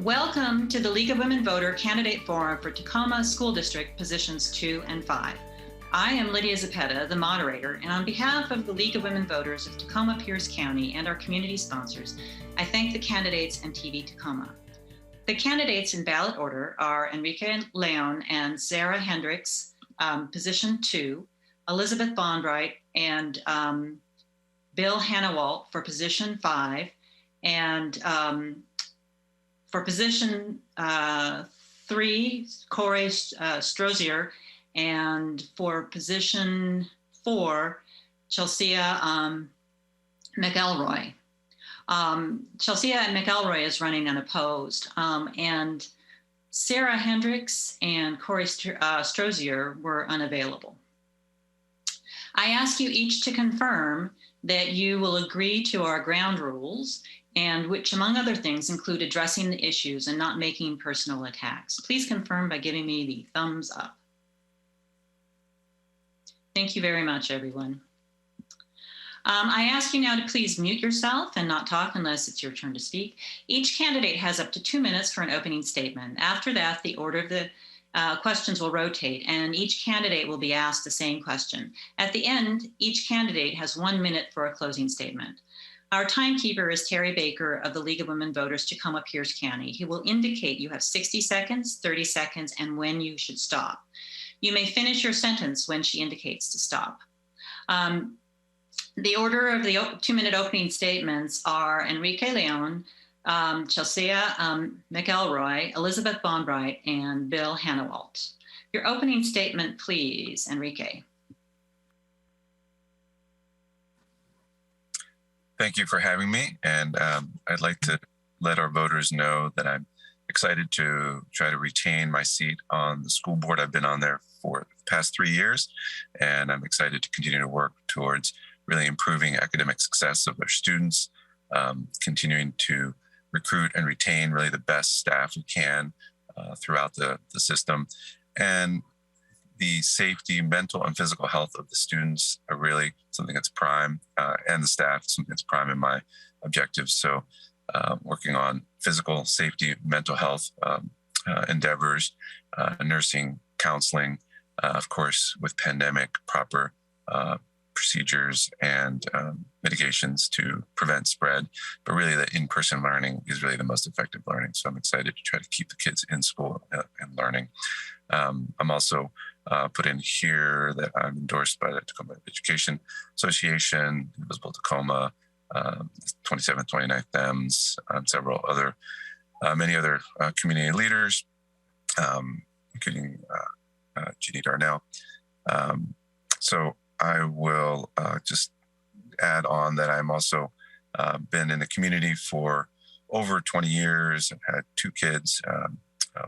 Welcome to the League of Women Voter Candidate Forum for Tacoma School District Positions 2 and 5. I am Lydia Zapeta, the moderator, and on behalf of the League of Women Voters of Tacoma Pierce County and our community sponsors, I thank the candidates and TV Tacoma. The candidates in ballot order are Enrique Leon and Sarah Hendricks, position 2, Elizabeth Bonbright and Bill Hannawalt for position 5, and for position 3, Corey Strozier, and for position 4, Chelsea McElroy. Chelsea McElroy is running unopposed, and Sarah Hendricks and Corey Strozier were unavailable. I ask you each to confirm that you will agree to our ground rules, and which, among other things, include addressing the issues and not making personal attacks. Please confirm by giving me the thumbs up. Thank you very much, everyone. I ask you now to please mute yourself and not talk unless it's your turn to speak. Each candidate has up to 2 minutes for an opening statement. After that, the order of the questions will rotate, and each candidate will be asked the same question. At the end, each candidate has 1 minute for a closing statement. Our timekeeper is Terry Baker of the League of Women Voters, Tacoma Pierce County. He will indicate you have 60 seconds, 30 seconds, and when you should stop. You may finish your sentence when she indicates to stop. The order of the 2-minute opening statements are Enrique Leon, Chelsea McElroy, Elizabeth Bonbright, and Bill Hannawalt. Your opening statement, please, Enrique. Thank you for having me, and I'd like to let our voters know that I'm excited to try to retain my seat on the school board. I've been on there for the past 3 years, and I'm excited to continue to work towards really improving academic success of our students, continuing to recruit and retain really the best staff we can throughout the system, and the safety, mental and physical health of the students are really something that's prime, and the staff, something that's prime in my objectives. So working on physical safety, mental health endeavors, nursing, counseling, of course, with pandemic, proper procedures and mitigations to prevent spread, but really the in-person learning is really the most effective learning. So I'm excited to try to keep the kids in school and learning. I'm also put in here that I'm endorsed by the Tacoma Education Association, Invisible Tacoma, 27th, 29th Thems, several other, many other community leaders, including Jeannie Darnell. So I will just add on that I'm also been in the community for over 20 years. I've had 2 kids,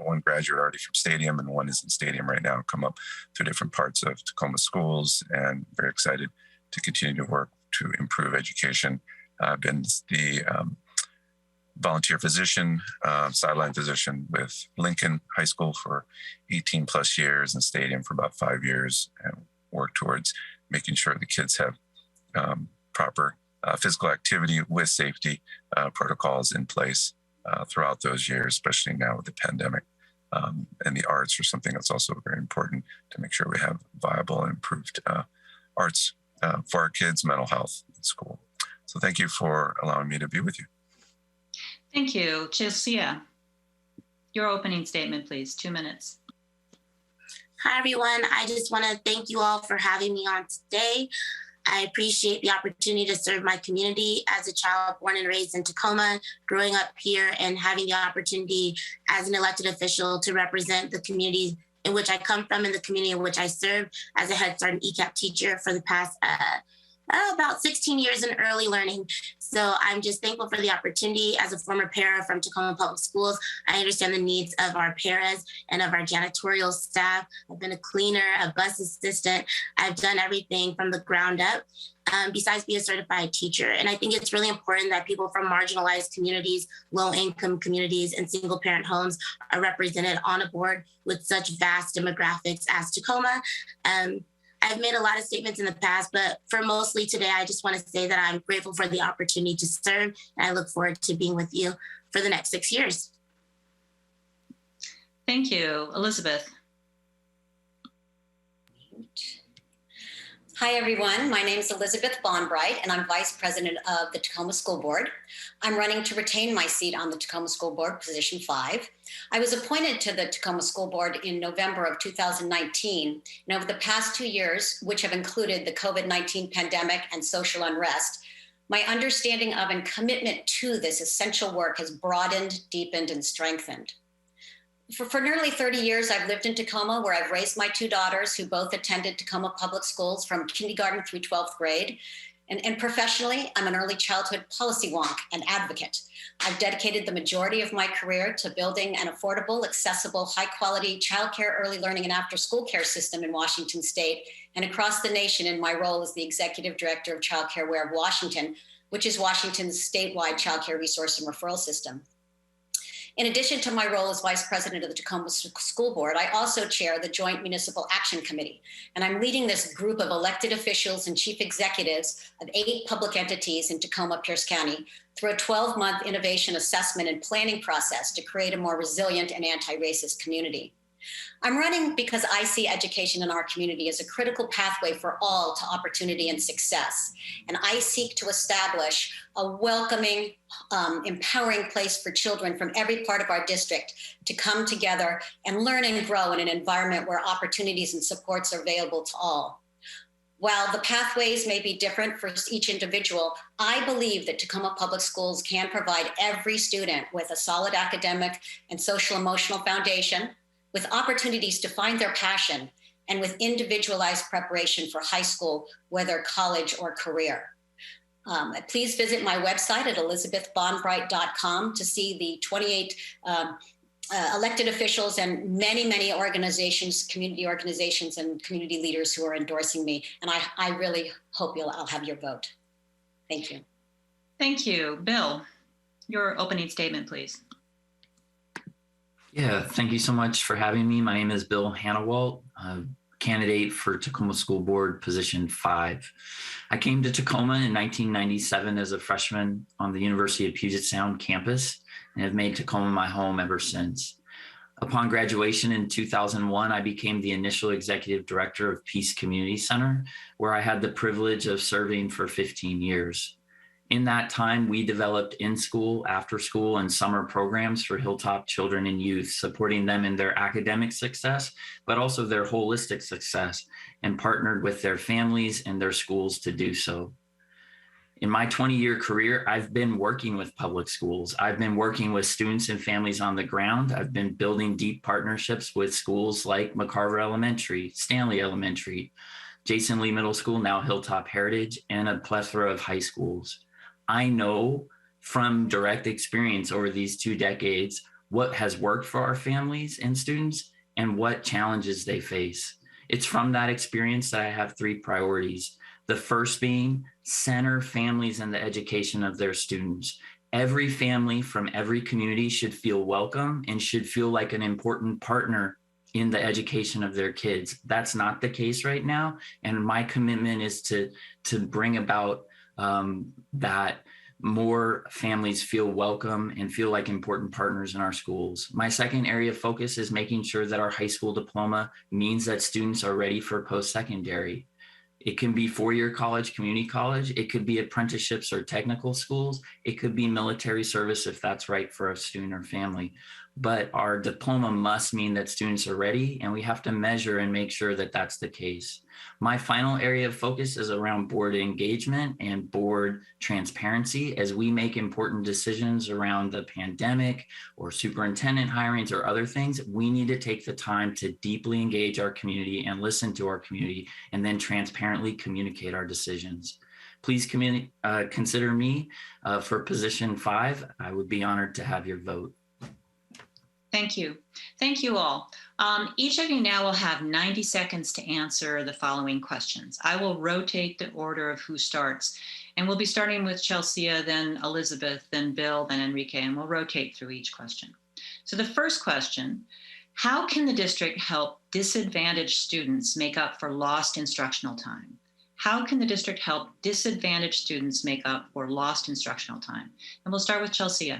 one graduate already from Stadium and one is in Stadium right now, come up through different parts of Tacoma schools, and very excited to continue to work to improve education. I've been the volunteer physician, sideline physician with Lincoln High School for 18 plus years and Stadium for about 5 years, and work towards making sure the kids have proper physical activity with safety protocols in place throughout those years, especially now with the pandemic. And the arts are something that's also very important to make sure we have viable and improved arts for our kids' mental health in school. So thank you for allowing me to be with you. Thank you. Chelsea, your opening statement, please, 2 minutes. Hi, everyone. I just want to thank you all for having me on today. I appreciate the opportunity to serve my community as a child born and raised in Tacoma, growing up here and having the opportunity as an elected official to represent the community in which I come from and the community in which I serve as a Head Start and ECAP teacher for the past about 16 years in early learning. So I'm just thankful for the opportunity. As a former para from Tacoma Public Schools, I understand the needs of our paras and of our janitorial staff. I've been a cleaner, a bus assistant. I've done everything from the ground up, besides be a certified teacher. And I think it's really important that people from marginalized communities, low-income communities, and single-parent homes are represented on a board with such vast demographics as Tacoma. I've made a lot of statements in the past, but for mostly today, I just want to say that I'm grateful for the opportunity to serve, and I look forward to being with you for the next 6 years. Thank you. Elizabeth. Hi, everyone. My name is Elizabeth Bonbright, and I'm Vice President of the Tacoma School Board. I'm running to retain my seat on the Tacoma School Board, position 5. I was appointed to the Tacoma School Board in November of 2019, and over the past 2 years, which have included the COVID-19 pandemic and social unrest, my understanding of and commitment to this essential work has broadened, deepened, and strengthened. For nearly 30 years, I've lived in Tacoma, where I've raised my 2 daughters who both attended Tacoma public schools from kindergarten through 12th grade. And professionally, I'm an early childhood policy wonk and advocate. I've dedicated the majority of my career to building an affordable, accessible, high-quality childcare, early learning, and after-school care system in Washington State and across the nation in my role as the Executive Director of Child Care Aware of Washington, which is Washington's statewide childcare resource and referral system. In addition to my role as Vice President of the Tacoma School Board, I also chair the Joint Municipal Action Committee, and I'm leading this group of elected officials and chief executives of 8 public entities in Tacoma, Pierce County through a 12-month innovation assessment and planning process to create a more resilient and anti-racist community. I'm running because I see education in our community as a critical pathway for all to opportunity and success. And I seek to establish a welcoming, empowering place for children from every part of our district to come together and learn and grow in an environment where opportunities and supports are available to all. While the pathways may be different for each individual, I believe that Tacoma Public Schools can provide every student with a solid academic and social emotional foundation, with opportunities to find their passion, and with individualized preparation for high school, whether college or career. Please visit my website at elizabethbonbright.com to see the 28 elected officials and many organizations, community organizations and community leaders who are endorsing me. And I really hope I'll have your vote. Thank you. Thank you. Bill, your opening statement, please. Yeah, thank you so much for having me. My name is Bill Hannawalt, candidate for Tacoma School Board, position 5. I came to Tacoma in 1997 as a freshman on the University of Puget Sound campus and have made Tacoma my home ever since. Upon graduation in 2001, I became the initial executive director of Peace Community Center, where I had the privilege of serving for 15 years. In that time, we developed in-school, after-school, and summer programs for Hilltop children and youth, supporting them in their academic success, but also their holistic success, and partnered with their families and their schools to do so. In my 20-year career, I've been working with public schools. I've been working with students and families on the ground. I've been building deep partnerships with schools like McCarver Elementary, Stanley Elementary, Jason Lee Middle School, now Hilltop Heritage, and a plethora of high schools. I know from direct experience over these 2 decades what has worked for our families and students and what challenges they face. It's from that experience that I have 3 priorities. The first being center families in the education of their students. Every family from every community should feel welcome and should feel like an important partner in the education of their kids. That's not the case right now. And my commitment is to bring about that more families feel welcome and feel like important partners in our schools. My second area of focus is making sure that our high school diploma means that students are ready for post-secondary. It can be 4-year college, community college. It could be apprenticeships or technical schools. It could be military service if that's right for a student or family. But our diploma must mean that students are ready, and we have to measure and make sure that that's the case. My final area of focus is around board engagement and board transparency. As we make important decisions around the pandemic or superintendent hirings or other things, we need to take the time to deeply engage our community and listen to our community and then transparently communicate our decisions. Please consider me for position 5. I would be honored to have your vote. Thank you. Thank you all. Each of you now will have 90 seconds to answer the following questions. I will rotate the order of who starts, and we'll be starting with Chelsea, then Elizabeth, then Bill, then Enrique, and we'll rotate through each question. So the first question, how can the district help disadvantaged students make up for lost instructional time? How can the district help disadvantaged students make up for lost instructional time? And we'll start with Chelsea.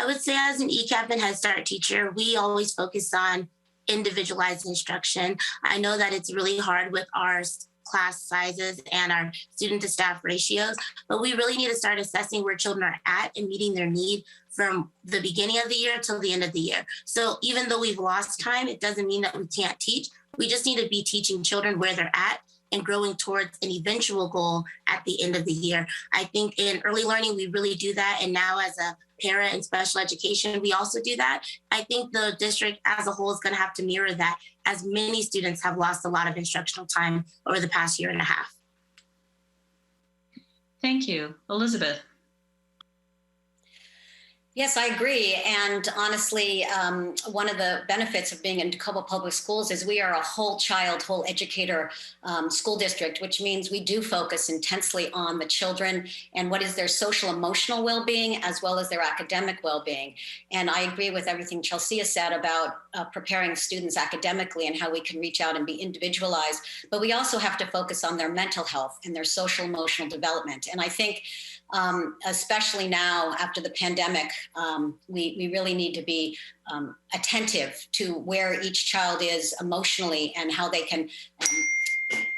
I would say as an ECAP and Head Start teacher, we always focus on individualized instruction. I know that it's really hard with our class sizes and our student to staff ratios, but we really need to start assessing where children are at and meeting their need from the beginning of the year till the end of the year. So even though we've lost time, it doesn't mean that we can't teach. We just need to be teaching children where they're at and growing towards an eventual goal at the end of the year. I think in early learning, we really do that. And now as a para in special education, we also do that. I think the district as a whole is going to have to mirror that, as many students have lost a lot of instructional time over the past year and a half. Thank you. Elizabeth. Yes, I agree. And honestly, one of the benefits of being in Tacoma Public Schools is we are a whole child, whole educator school district, which means we do focus intensely on the children and what is their social emotional well-being as well as their academic well-being. And I agree with everything Chelsea has said about preparing students academically and how we can reach out and be individualized. But we also have to focus on their mental health and their social emotional development. And I think especially now after the pandemic, we really need to be attentive to where each child is emotionally and how they can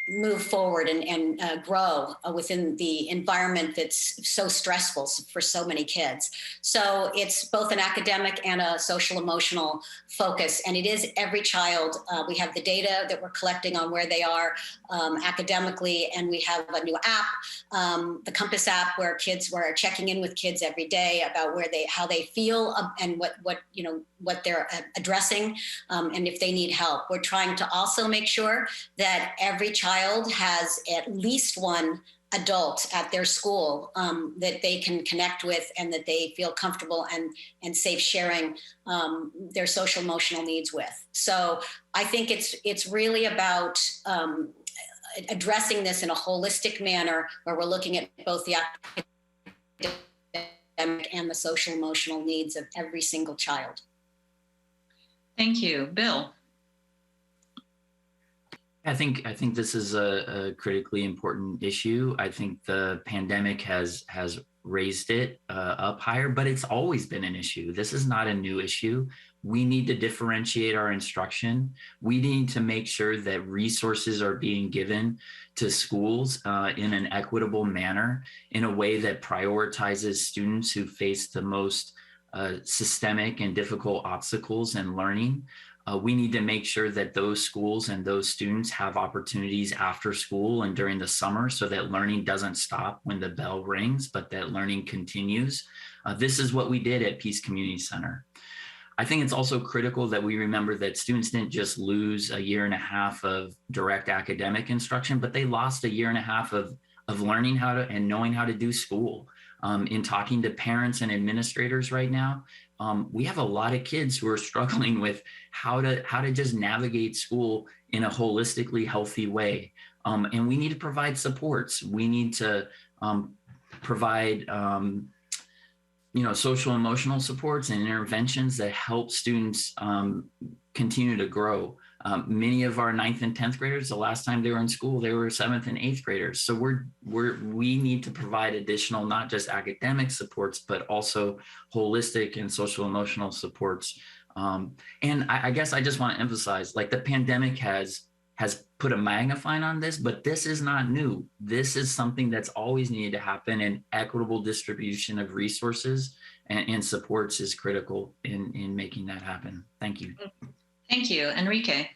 move forward and grow within the environment that's so stressful for so many kids. So it's both an academic and a social emotional focus. And it is every child. We have the data that we're collecting on where they are academically. And we have a new app, the Compass app, where we're checking in with kids every day about how they feel and what they're addressing and if they need help. We're trying to also make sure that every child has at least one adult at their school that they can connect with and that they feel comfortable and safe sharing their social emotional needs with. So I think it's really about addressing this in a holistic manner where we're looking at both the academic and the social emotional needs of every single child. Thank you. Bill. I think this is a critically important issue. I think the pandemic has raised it up higher, but it's always been an issue. This is not a new issue. We need to differentiate our instruction. We need to make sure that resources are being given to schools in an equitable manner, in a way that prioritizes students who face the most systemic and difficult obstacles in learning. We need to make sure that those schools and those students have opportunities after school and during the summer so that learning doesn't stop when the bell rings, but that learning continues. This is what we did at Peace Community Center. I think it's also critical that we remember that students didn't just lose a year and a half of direct academic instruction, but they lost a year and a half of learning how to and knowing how to do school. In talking to parents and administrators right now, we have a lot of kids who are struggling with how to just navigate school in a holistically healthy way. And we need to provide supports. We need to provide social emotional supports and interventions that help students continue to grow. Many of our 9th and 10th graders, the last time they were in school, they were 7th and 8th graders. So we need to provide additional, not just academic supports, but also holistic and social emotional supports. And I guess I just want to emphasize, like, the pandemic has put a magnifying on this, but this is not new. This is something that's always needed to happen, and equitable distribution of resources and supports is critical in making that happen. Thank you. Thank you. Enrique.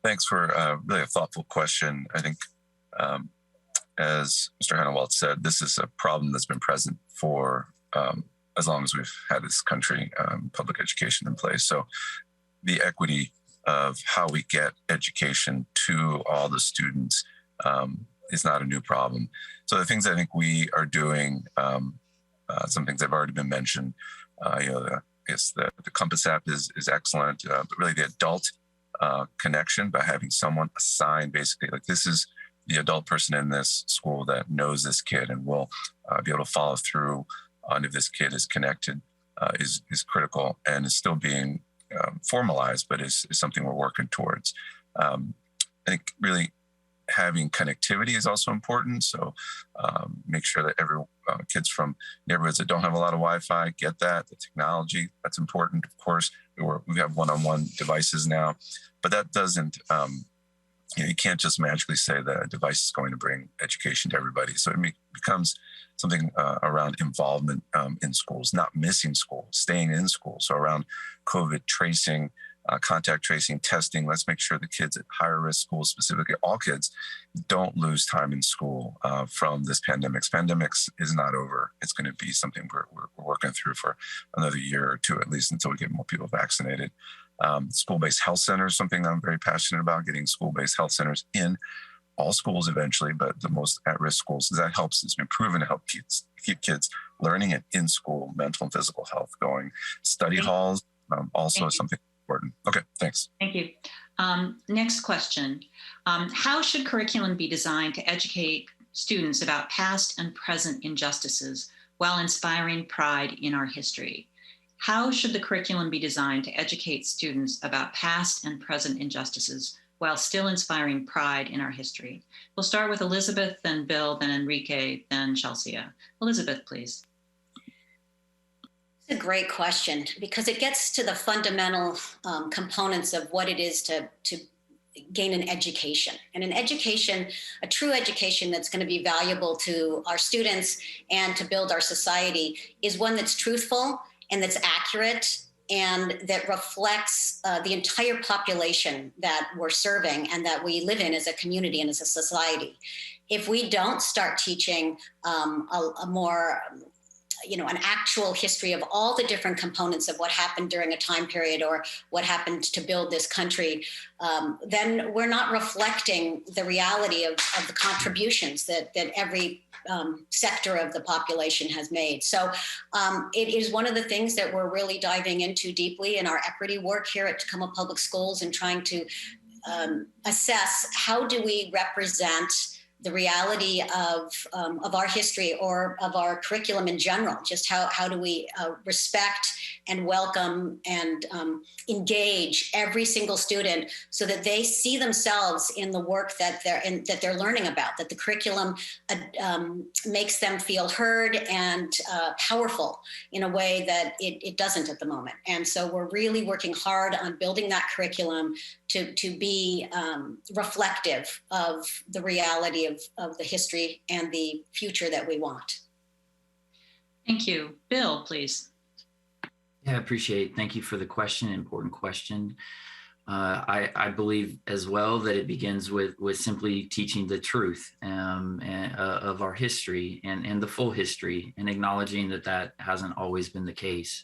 Thanks for really a thoughtful question. I think, as Mr. Hannawalt said, this is a problem that's been present for as long as we've had this country, public education in place. So the equity of how we get education to all the students is not a new problem. So the things I think we are doing, some things have already been mentioned, Yes, the Compass app is excellent, but really the adult connection by having someone assigned, basically, like, this is the adult person in this school that knows this kid and will be able to follow through on if this kid is connected is critical, and is still being formalized, but is something we're working towards. I think really having connectivity is also important. So make sure that kids from neighborhoods that don't have a lot of Wi-Fi get that. The technology, that's important, of course. We have one-on-one devices now, but that doesn't, you can't just magically say that a device is going to bring education to everybody. So it becomes something around involvement in schools, not missing school, staying in school. So around COVID tracing, contact tracing, testing, let's make sure the kids at higher risk schools, specifically all kids, don't lose time in school from this pandemic. Pandemics is not over. It's going to be something we're working through for another year or two, at least until we get more people vaccinated. School-based health centers, something I'm very passionate about, getting school-based health centers in all schools eventually, but the most at-risk schools, because that helps. It's been proven to help keep kids learning and in school, mental and physical health going. Study halls, also something important. Okay, thanks. Thank you. Next question. How should curriculum be designed to educate students about past and present injustices while inspiring pride in our history? How should the curriculum be designed to educate students about past and present injustices while still inspiring pride in our history? We'll start with Elizabeth, then Bill, then Enrique, then Chelsea. Elizabeth, please. It's a great question because it gets to the fundamental components of what it is to gain an education. And an education, a true education that's going to be valuable to our students and to build our society, is one that's truthful and that's accurate and that reflects the entire population that we're serving and that we live in as a community and as a society. If we don't start teaching a more an actual history of all the different components of what happened during a time period or what happened to build this country, then we're not reflecting the reality of the contributions that every sector of the population has made. So it is one of the things that we're really diving into deeply in our equity work here at Tacoma Public Schools and trying to assess how do we represent the reality of our history or of our curriculum in general. Just how do we respect and welcome and engage every single student so that they see themselves in the work that they're learning about, that the curriculum makes them feel heard and powerful in a way that it doesn't at the moment. And so we're really working hard on building that curriculum to be reflective of the reality of the history and the future that we want. Thank you. Bill, please. Yeah, I appreciate it. Thank you for the question, important question. I believe as well that it begins with simply teaching the truth of our history and the full history and acknowledging that hasn't always been the case.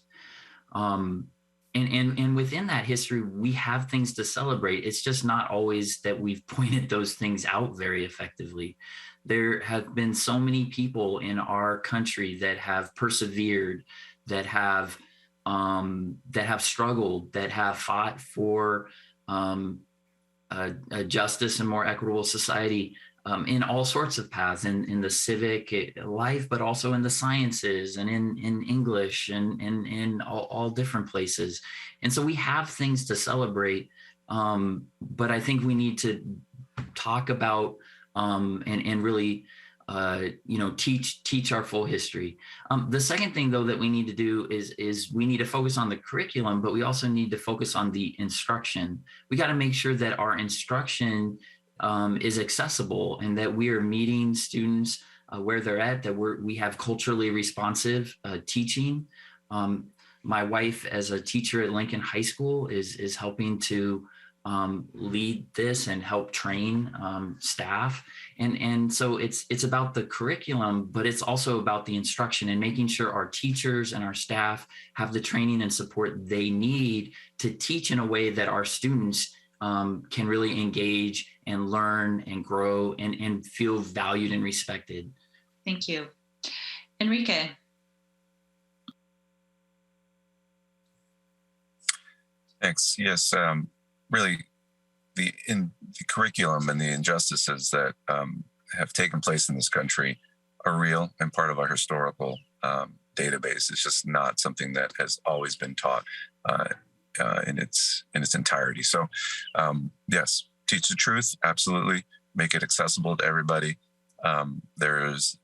And within that history, we have things to celebrate. It's just not always that we've pointed those things out very effectively. There have been so many people in our country that have persevered, that have struggled, that have fought for a justice and more equitable society in all sorts of paths, in the civic life, but also in the sciences and in English and in all different places. And so we have things to celebrate, but I think we need to talk about and really teach our full history. The second thing, though, that we need to do is we need to focus on the curriculum, but we also need to focus on the instruction. We got to make sure that our instruction is accessible and that we are meeting students where they're at, that we have culturally responsive teaching. My wife, as a teacher at Lincoln High School, is helping to lead this and help train staff. And so it's about the curriculum, but it's also about the instruction and making sure our teachers and our staff have the training and support they need to teach in a way that our students can really engage and learn and grow and feel valued and respected. Thank you. Enrique. Thanks. Yes, really, the curriculum and the injustices that have taken place in this country are real and part of our historical database. It's just not something that has always been taught in its entirety. So, yes, teach the truth, absolutely. Make it accessible to everybody. There's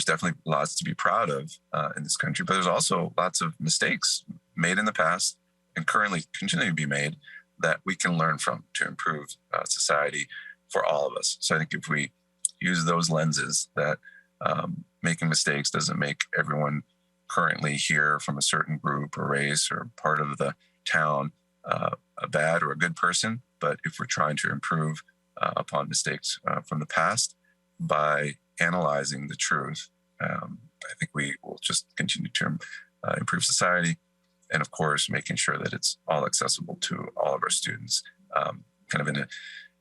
definitely lots to be proud of in this country, but there's also lots of mistakes made in the past and currently continue to be made that we can learn from to improve society for all of us. So I think if we use those lenses, that making mistakes doesn't make everyone currently here from a certain group or race or part of the town a bad or a good person. But if we're trying to improve upon mistakes from the past by analyzing the truth, I think we will just continue to improve society. And of course, making sure that it's all accessible to all of our students, kind of in an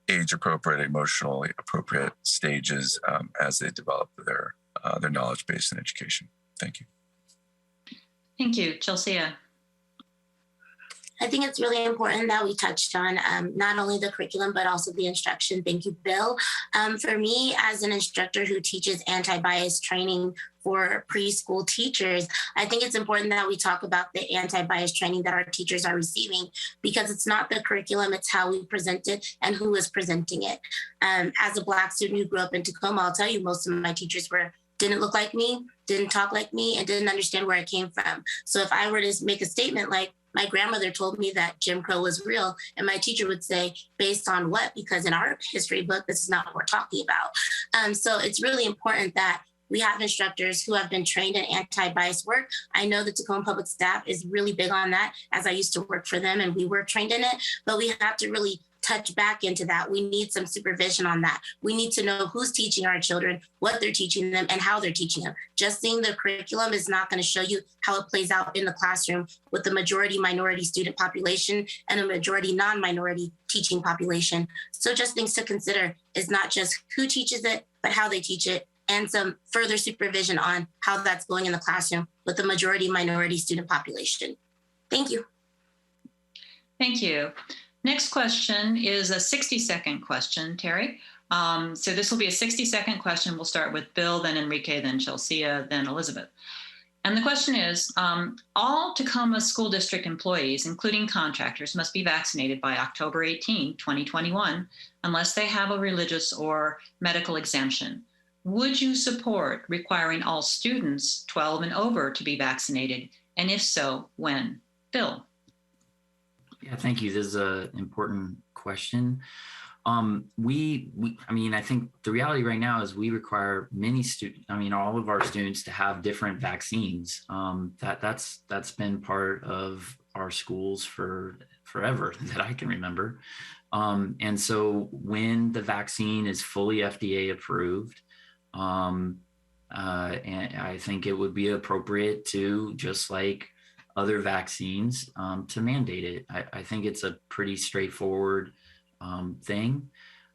age appropriate, emotionally appropriate stages as they develop their knowledge base in education. Thank you. Thank you, Chelsea. I think it's really important that we touched on not only the curriculum, but also the instruction. Thank you, Bill. For me, as an instructor who teaches anti-bias training for preschool teachers, I think it's important that we talk about the anti-bias training that our teachers are receiving, because it's not the curriculum, it's how we present it and who is presenting it. As a Black student who grew up in Tacoma, I'll tell you, most of my teachers didn't look like me, didn't talk like me, and didn't understand where I came from. So if I were to make a statement like, my grandmother told me that Jim Crow was real, and my teacher would say, based on what? Because in our history book, this is not what we're talking about. So it's really important that we have instructors who have been trained in anti-bias work. I know the Tacoma Public staff is really big on that, as I used to work for them and we were trained in it, but we have to really touch back into that. We need some supervision on that. We need to know who's teaching our children, what they're teaching them, and how they're teaching them. Just seeing the curriculum is not going to show you how it plays out in the classroom with the majority minority student population and a majority non-minority teaching population. So just things to consider is not just who teaches it, but how they teach it, and some further supervision on how that's going in the classroom with the majority minority student population. Thank you. Thank you. Next question is a 60-second question, Terry. So this will be a 60-second question. We'll start with Bill, then Enrique, then Chelsea, then Elizabeth. And the question is, all Tacoma School District employees, including contractors, must be vaccinated by October 18, 2021, unless they have a religious or medical exemption. Would you support requiring all students 12 and over to be vaccinated? And if so, when? Bill. Yeah, thank you. This is an important question. I mean, I think the reality right now is we require many students, all of our students to have different vaccines. That's been part of our schools for forever that I can remember. And so when the vaccine is fully FDA approved, and I think it would be appropriate to, just like other vaccines, to mandate it. I think it's a pretty straightforward thing.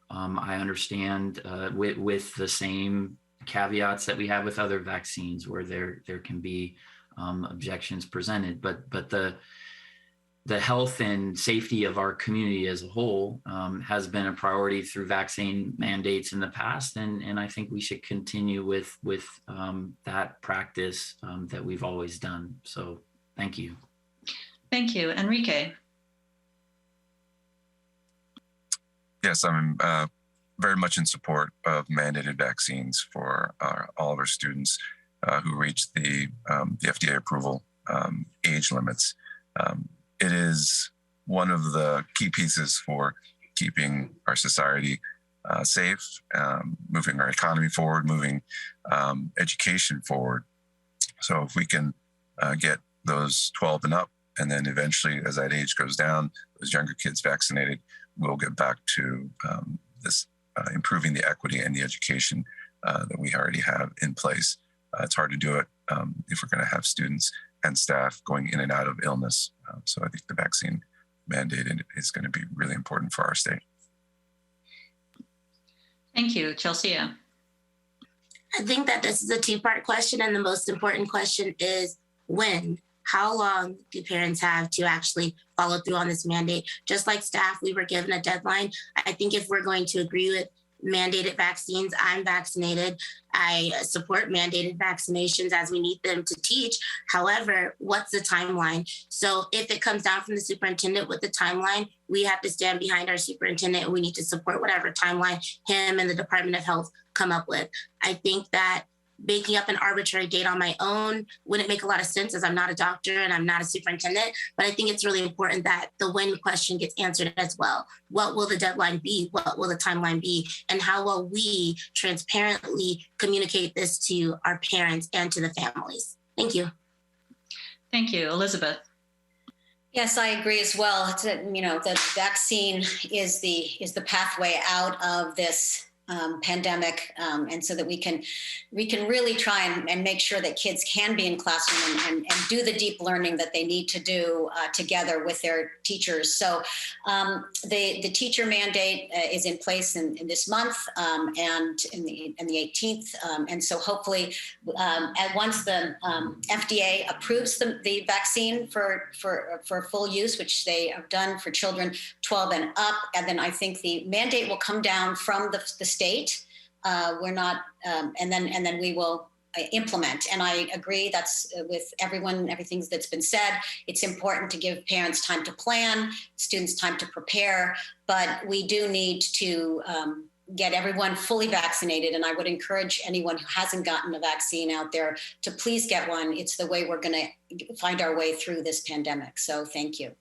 I understand with the same caveats that we have with other vaccines, where there can be objections presented, but the health and safety of our community as a whole has been a priority through vaccine mandates in the past, and I think we should continue with that practice that we've always done. So thank you. Thank you. Enrique. Yes, I'm very much in support of mandated vaccines for all of our students who reach the FDA approval age limits. It is one of the key pieces for keeping our society safe, moving our economy forward, moving education forward. So if we can get those 12 and up, and then eventually as that age goes down, those younger kids vaccinated, we'll get back to this improving the equity and the education that we already have in place. It's hard to do it if we're going to have students and staff going in and out of illness. So I think the vaccine mandate is going to be really important for our state. Thank you. Chelsea. I think that this is a two-part question, and the most important question is when. How long do parents have to actually follow through on this mandate? Just like staff, we were given a deadline. I think if we're going to agree with mandated vaccines, I'm vaccinated. I support mandated vaccinations as we need them to teach. However, what's the timeline? So if it comes down from the superintendent with the timeline, we have to stand behind our superintendent, and we need to support whatever timeline him and the Department of Health come up with. I think that making up an arbitrary date on my own wouldn't make a lot of sense, as I'm not a doctor and I'm not a superintendent, but I think it's really important that the when question gets answered as well. What will the deadline be? What will the timeline be? And how will we transparently communicate this to our parents and to the families? Thank you. Thank you. Elizabeth. Yes, I agree as well. The vaccine is the pathway out of this pandemic, and so that we can really try and make sure that kids can be in classroom and do the deep learning that they need to do together with their teachers. So the teacher mandate is in place in this month and in the 18th, and so hopefully once the FDA approves the vaccine for full use, which they have done for children 12 and up, and then I think the mandate will come down from the state. We're not, and then we will implement. And I agree, that's with everything that's been said. It's important to give parents time to plan, students time to prepare, but we do need to get everyone fully vaccinated. And I would encourage anyone who hasn't gotten a vaccine out there to please get one. It's the way we're going to find our way through this pandemic. So thank you.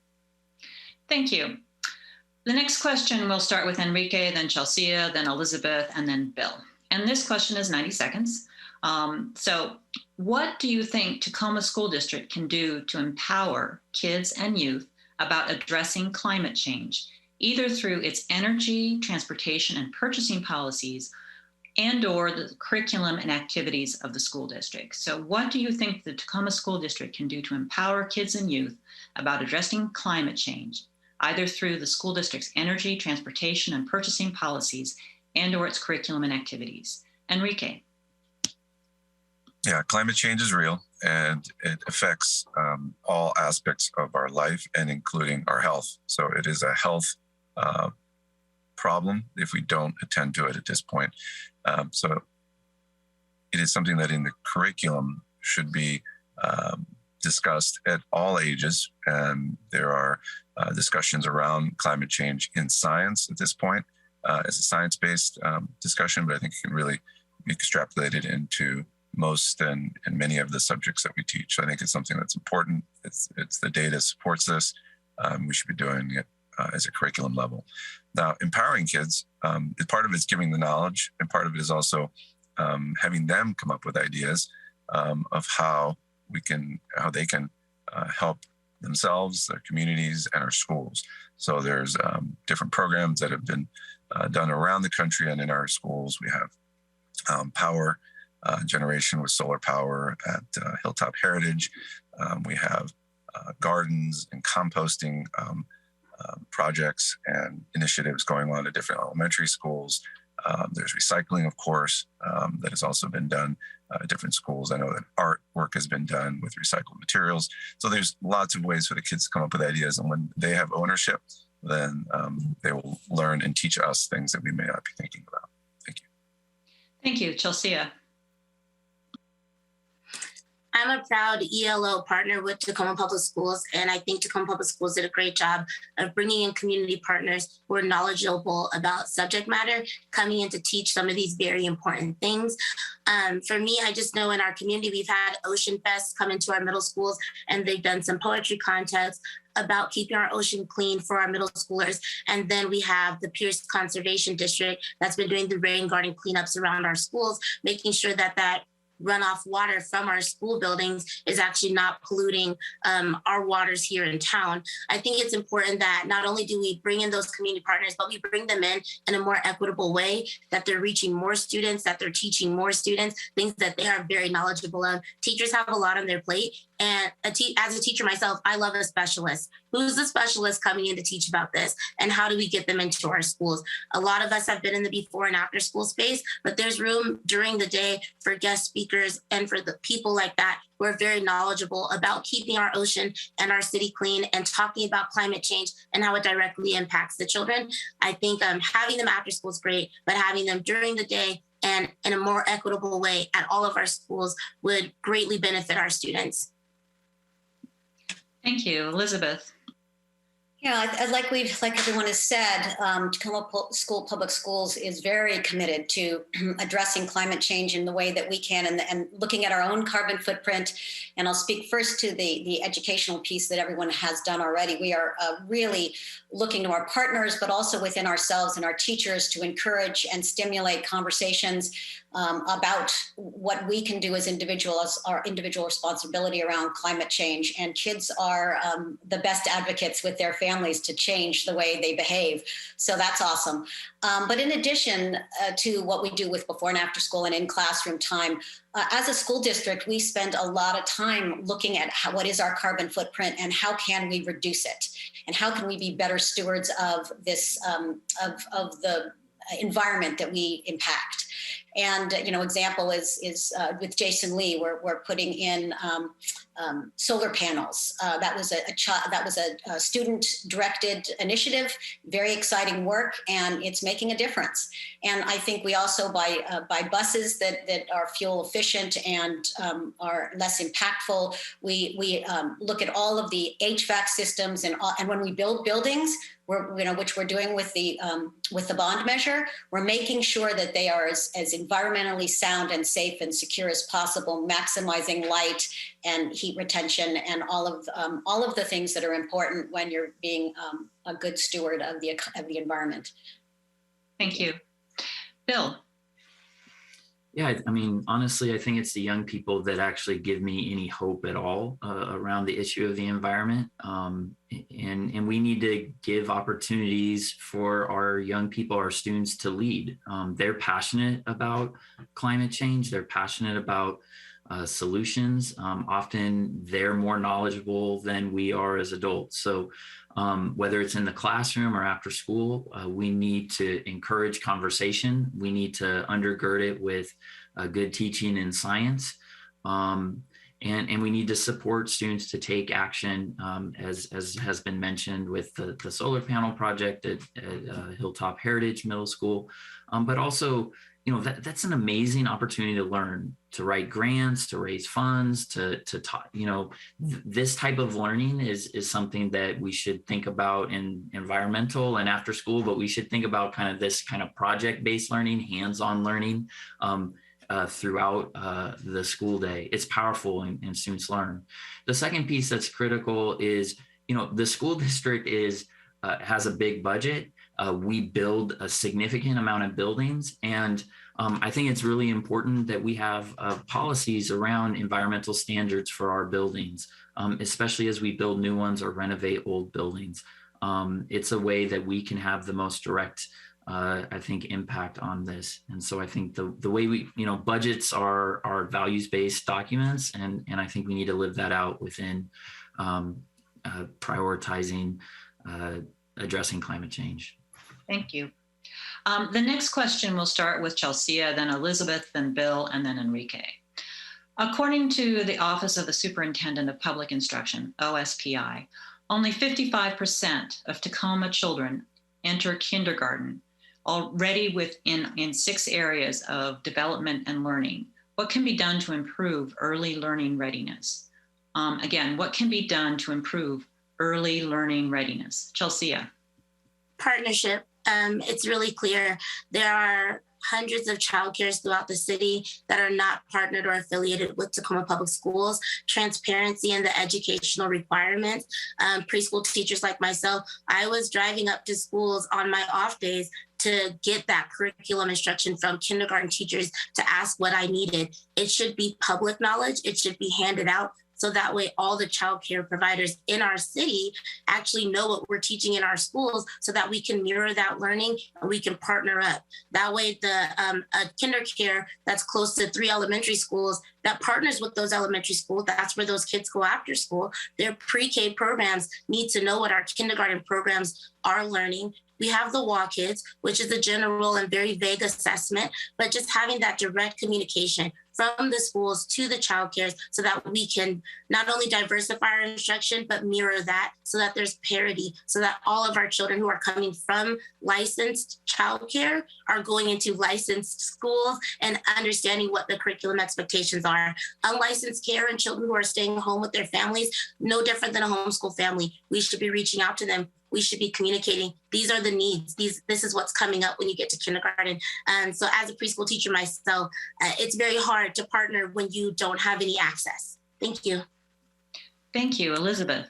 Thank you. The next question, we'll start with Enrique, then Chelsea, then Elizabeth, and then Bill. And this question is 90 seconds. So what do you think Tacoma School District can do to empower kids and youth about addressing climate change, either through its energy, transportation, and purchasing policies, and/or the curriculum and activities of the school district? So what do you think the Tacoma School District can do to empower kids and youth about addressing climate change, either through the school district's energy, transportation, and purchasing policies, and/or its curriculum and activities? Enrique. Yeah, climate change is real, and it affects all aspects of our life, and including our health. So it is a health problem if we don't attend to it at this point. So it is something that in the curriculum should be discussed at all ages. And there are discussions around climate change in science at this point as a science-based discussion, but I think it can really be extrapolated into most and many of the subjects that we teach. So I think it's something that's important. It's the data supports this. We should be doing it as a curriculum level. Now, empowering kids, part of it is giving the knowledge, and part of it is also having them come up with ideas of how they can help themselves, their communities, and our schools. So there's different programs that have been done around the country and in our schools. We have power generation with solar power at Hilltop Heritage. We have gardens and composting projects and initiatives going on at different elementary schools. There's recycling, of course, that has also been done at different schools. I know that art work has been done with recycled materials. So there's lots of ways for the kids to come up with ideas. And when they have ownership, then they will learn and teach us things that we may not be thinking about. Thank you. Thank you. Chelsea. I'm a proud ELO partner with Tacoma Public Schools, and I think Tacoma Public Schools did a great job of bringing in community partners who are knowledgeable about subject matter, coming in to teach some of these very important things. For me, I just know in our community, we've had Ocean Fest come into our middle schools, and they've done some poetry contests about keeping our ocean clean for our middle schoolers. And then we have the Pierce Conservation District that's been doing the rain garden cleanups around our schools, making sure that runoff water from our school buildings is actually not polluting our waters here in town. I think it's important that not only do we bring in those community partners, but we bring them in a more equitable way, that they're reaching more students, that they're teaching more students, things that they are very knowledgeable of. Teachers have a lot on their plate. And as a teacher myself, I love a specialist. Who's the specialist coming in to teach about this? And how do we get them into our schools? A lot of us have been in the before and after school space, but there's room during the day for guest speakers and for the people like that who are very knowledgeable about keeping our ocean and our city clean and talking about climate change and how it directly impacts the children. I think having them after school is great, but having them during the day and in a more equitable way at all of our schools would greatly benefit our students. Thank you. Elizabeth. Yeah, like everyone has said, Tacoma Public Schools is very committed to addressing climate change in the way that we can, and looking at our own carbon footprint. And I'll speak first to the educational piece that everyone has done already. We are really looking to our partners, but also within ourselves and our teachers to encourage and stimulate conversations about what we can do as individuals, our individual responsibility around climate change. And kids are the best advocates with their families to change the way they behave. So that's awesome. But in addition to what we do with before and after school and in classroom time, as a school district, we spend a lot of time looking at what is our carbon footprint and how can we reduce it, and how can we be better stewards of this of the environment that we impact. And example is with Jason Lee, we're putting in solar panels. That was a student-directed initiative, very exciting work, and it's making a difference. And I think we also buy buses that are fuel efficient and are less impactful. We look at all of the HVAC systems, and when we build buildings, which we're doing with the bond measure, we're making sure that they are as environmentally sound and safe and secure as possible, maximizing light and heat retention and all of the things that are important when you're being a good steward of the environment. Thank you. Bill. Yeah, I mean, honestly, I think it's the young people that actually give me any hope at all around the issue of the environment. And we need to give opportunities for our young people, our students, to lead. They're passionate about climate change. They're passionate about solutions. Often they're more knowledgeable than we are as adults. So whether it's in the classroom or after school, we need to encourage conversation. We need to undergird it with good teaching and science. And we need to support students to take action, as has been mentioned with the solar panel project at Hilltop Heritage Middle School, but also, that's an amazing opportunity to learn, to write grants, to raise funds, to talk. This type of learning is something that we should think about in environmental and after school, but we should think about this kind of project-based learning, hands-on learning throughout the school day. It's powerful, and students learn. The second piece that's critical is, the school district has a big budget. We build a significant amount of buildings, and I think it's really important that we have policies around environmental standards for our buildings, especially as we build new ones or renovate old buildings. It's a way that we can have the most direct, I think, impact on this. And so I think the way we, budgets are values-based documents, and I think we need to live that out within prioritizing addressing climate change. Thank you. The next question will start with Chelsea, then Elizabeth, then Bill, and then Enrique. According to the Office of the Superintendent of Public Instruction, OSPI, only 55% of Tacoma children enter kindergarten already in 6 areas of development and learning. What can be done to improve early learning readiness? Again, what can be done to improve early learning readiness? Chelsea. Partnership. It's really clear there are hundreds of childcares throughout the city that are not partnered or affiliated with Tacoma Public Schools. Transparency in the educational requirements. Preschool teachers like myself, I was driving up to schools on my off days to get that curriculum instruction from kindergarten teachers to ask what I needed. It should be public knowledge. It should be handed out. So that way all the childcare providers in our city actually know what we're teaching in our schools, so that we can mirror that learning and we can partner up. That way a kinder care that's close to 3 elementary schools that partners with those elementary schools, that's where those kids go after school. Their pre-K programs need to know what our kindergarten programs are learning. We have the WA Kids, which is a general and very vague assessment, but just having that direct communication from the schools to the childcares, so that we can not only diversify our instruction, but mirror that so that there's parity, so that all of our children who are coming from licensed childcare are going into licensed schools and understanding what the curriculum expectations are. Unlicensed care and children who are staying home with their families, no different than a homeschool family. We should be reaching out to them. we should be communicating, these are the needs, this is what's coming up when you get to kindergarten. So as a preschool teacher myself, it's very hard to partner when you don't have any access. Thank you. Thank you, Elizabeth.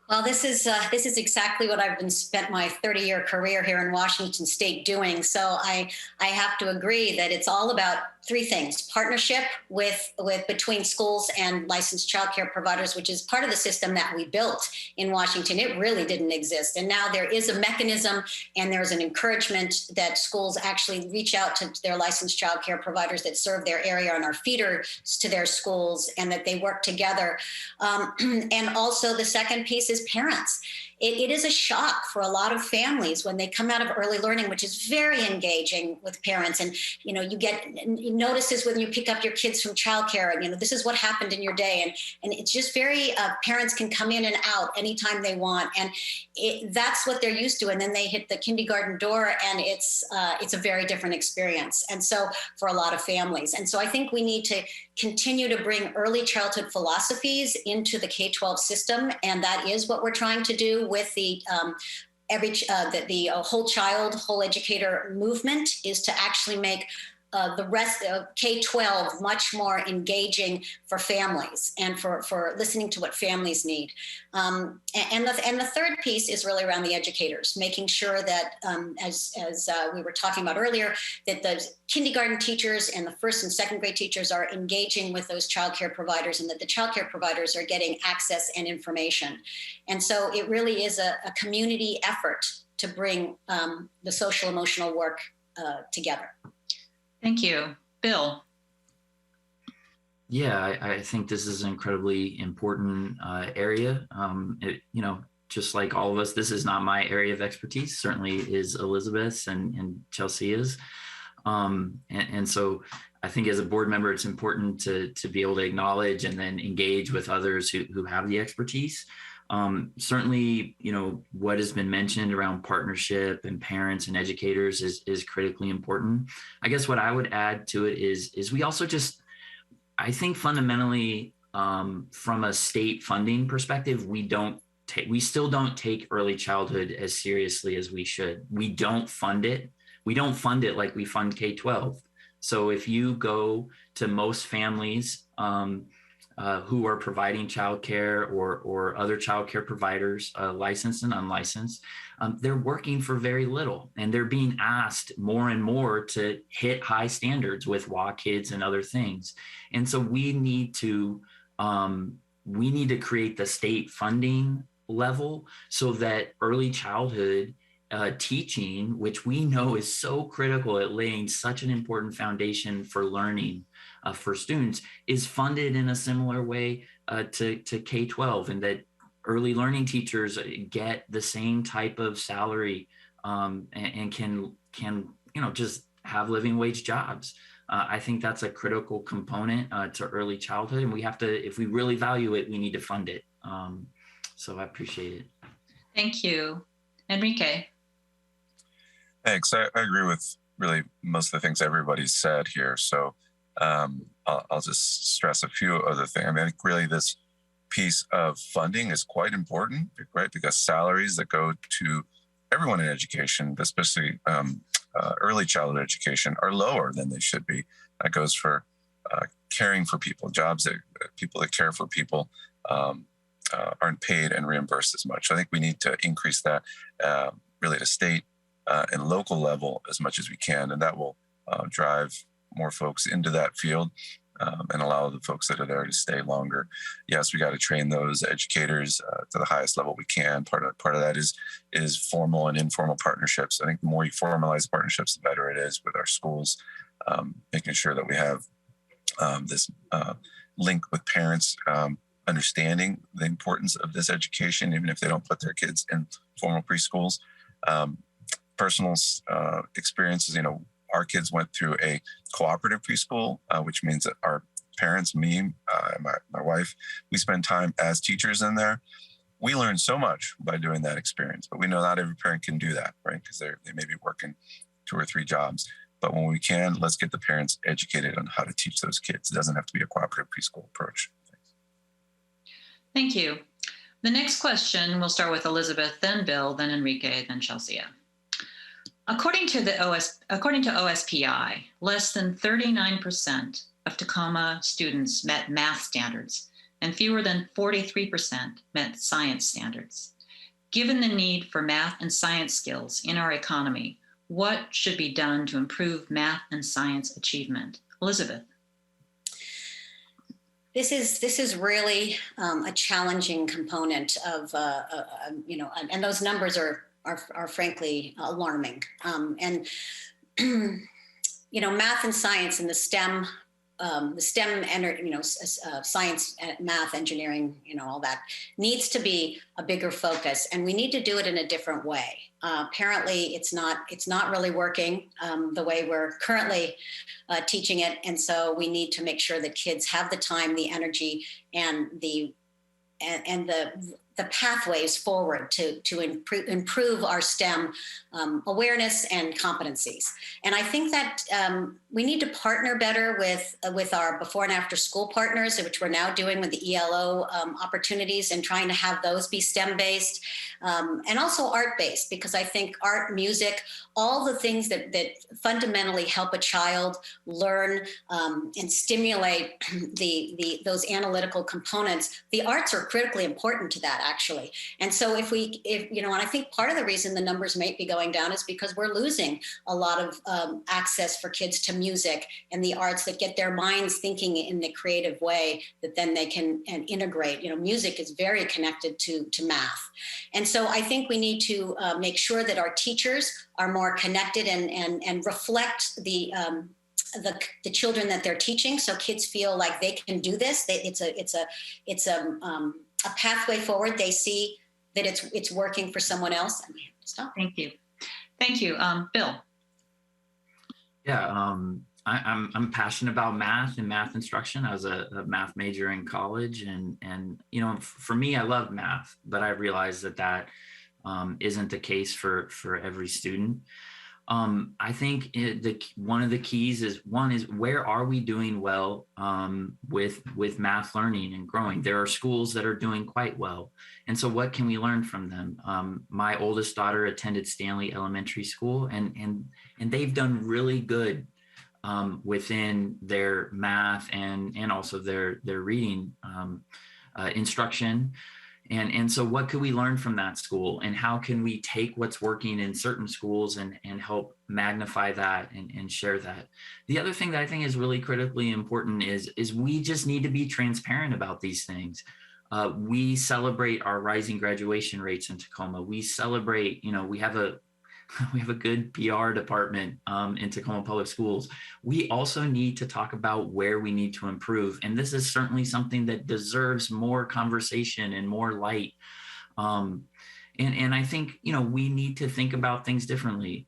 Well, this is exactly what I've been spent my 30-year career here in Washington State doing. So I have to agree that it's all about three things: partnership with between schools and licensed childcare providers, which is part of the system that we built in Washington. It really didn't exist, and now there is a mechanism and there's an encouragement that schools actually reach out to their licensed childcare providers that serve their area and are feeders to their schools, and that they work together. And also the second piece is parents. It is a shock for a lot of families when they come out of early learning, which is very engaging with parents. And, you get notices when you pick up your kids from childcare, and, this is what happened in your day. And it's just very, parents can come in and out anytime they want. And that's what they're used to. And then they hit the kindergarten door, and it's a very different experience. And so for a lot of families. And so I think we need to continue to bring early childhood philosophies into the K-12 system. And that is what we're trying to do with the whole child, whole educator movement, is to actually make the rest of K-12 much more engaging for families and for listening to what families need. And the third piece is really around the educators, making sure that, as we were talking about earlier, that the kindergarten teachers and the first and second grade teachers are engaging with those childcare providers, and that the childcare providers are getting access and information. And so it really is a community effort to bring the social emotional work together. Thank you. Bill. Yeah, I think this is an incredibly important area. Just like all of us, this is not my area of expertise. Certainly is Elizabeth's and Chelsea's. And so I think as a board member, it's important to be able to acknowledge and then engage with others who have the expertise. Certainly, what has been mentioned around partnership and parents and educators is critically important. I guess what I would add to it is we also I think fundamentally, from a state funding perspective, we still don't take early childhood as seriously as we should. We don't fund it. We don't fund it like we fund K-12. So if you go to most families, who are providing childcare or other childcare providers, licensed and unlicensed, they're working for very little, and they're being asked more and more to hit high standards with WA kids and other things. And so we need to create the state funding level so that early childhood teaching, which we know is so critical at laying such an important foundation for learning for students, is funded in a similar way to K-12, and that early learning teachers get the same type of salary and can just have living wage jobs. I think that's a critical component to early childhood, and we have to, if we really value it, we need to fund it. So I appreciate it. Thank you. Enrique. Thanks. I agree with really most of the things everybody's said here. So I'll just stress a few other things. I think really this piece of funding is quite important, right? Because salaries that go to everyone in education, especially early childhood education, are lower than they should be. That goes for caring for people, jobs that people that care for people aren't paid and reimbursed as much. So I think we need to increase that really at a state and local level as much as we can, and that will drive more folks into that field and allow the folks that are there to stay longer. Yes, we got to train those educators to the highest level we can. Part of that is formal and informal partnerships. I think the more you formalize partnerships, the better it is with our schools, making sure that we have this link with parents, understanding the importance of this education, even if they don't put their kids in formal preschools. Personal experiences, our kids went through a cooperative preschool, which means that our parents, me, and my wife, we spend time as teachers in there. We learned so much by doing that experience, but we know not every parent can do that, right? Because they may be working 2 or 3 jobs. But when we can, let's get the parents educated on how to teach those kids. It doesn't have to be a cooperative preschool approach. Thank you. The next question, we'll start with Elizabeth, then Bill, then Enrique, then Chelsea. According to OSPI, less than 39% of Tacoma students met math standards, and fewer than 43% met science standards. Given the need for math and science skills in our economy, what should be done to improve math and science achievement? Elizabeth. This is really a challenging component of and those numbers are frankly alarming. Math and science and the STEM science, math, engineering, all that needs to be a bigger focus, and we need to do it in a different way. Apparently, it's not really working the way we're currently teaching it, and so we need to make sure that kids have the time, the energy, and the pathways forward to improve our STEM awareness and competencies. And I think that we need to partner better with our before and after school partners, which we're now doing with the ELO opportunities, and trying to have those be STEM-based and also art-based, because I think art, music, all the things that fundamentally help a child learn and stimulate those analytical components, the arts are critically important to that, actually. And so and I think part of the reason the numbers may be going down is because we're losing a lot of access for kids to music and the arts that get their minds thinking in the creative way that then they can integrate. Music is very connected to math. And so I think we need to make sure that our teachers are more connected and reflect the children that they're teaching, so kids feel like they can do this. It's a pathway forward. They see that it's working for someone else. And we have to stop. Thank you, Bill. Yeah, I'm passionate about math and math instruction. I was a math major in college, and for me, I love math, but I realized that isn't the case for every student. I think one of the keys is where are we doing well with math learning and growing? There are schools that are doing quite well, and so what can we learn from them? My oldest daughter attended Stanley Elementary School, and they've done really good within their math and also their reading instruction. And so what could we learn from that school, and how can we take what's working in certain schools and help magnify that and share that? The other thing that I think is really critically important is we just need to be transparent about these things. We celebrate our rising graduation rates in Tacoma. We celebrate, we have a good PR department in Tacoma Public Schools. We also need to talk about where we need to improve. And this is certainly something that deserves more conversation and more light. And I think, we need to think about things differently.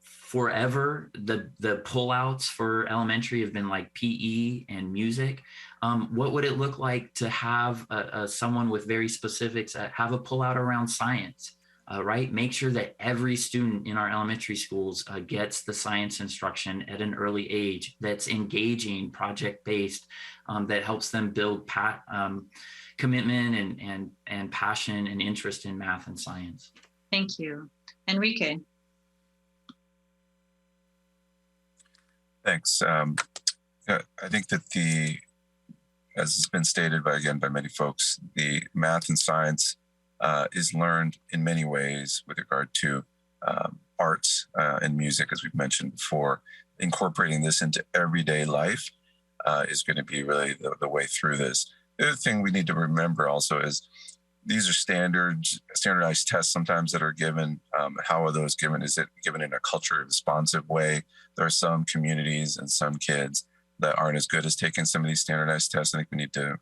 Forever, the pullouts for elementary have been like PE and music. What would it look like to have someone with very specifics have a pullout around science? Right? Make sure that every student in our elementary schools gets the science instruction at an early age that's engaging, project-based, that helps them build commitment and passion and interest in math and science. Thank you. Enrique. Thanks. I think that as has been stated by many folks, the math and science is learned in many ways with regard to arts and music, as we've mentioned before. Incorporating this into everyday life is going to be really the way through this. The other thing we need to remember also is these are standardized tests sometimes that are given. How are those given? Is it given in a culture responsive way? There are some communities and some kids that aren't as good as taking some of these standardized tests. I think we need to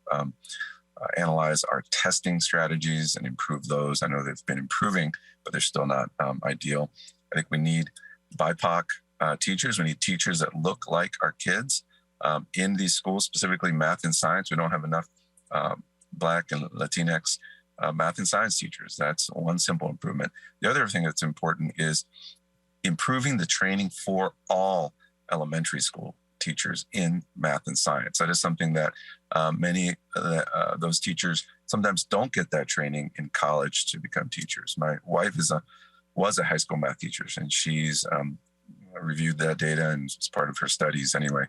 analyze our testing strategies and improve those. I know they've been improving, but they're still not ideal. I think we need BIPOC teachers. We need teachers that look like our kids in these schools, specifically math and science. We don't have enough Black and Latinx math and science teachers. That's one simple improvement. The other thing that's important is improving the training for all elementary school teachers in math and science. That is something that many of those teachers sometimes don't get that training in college to become teachers. My wife was a high school math teacher, and she's reviewed that data and it's part of her studies anyway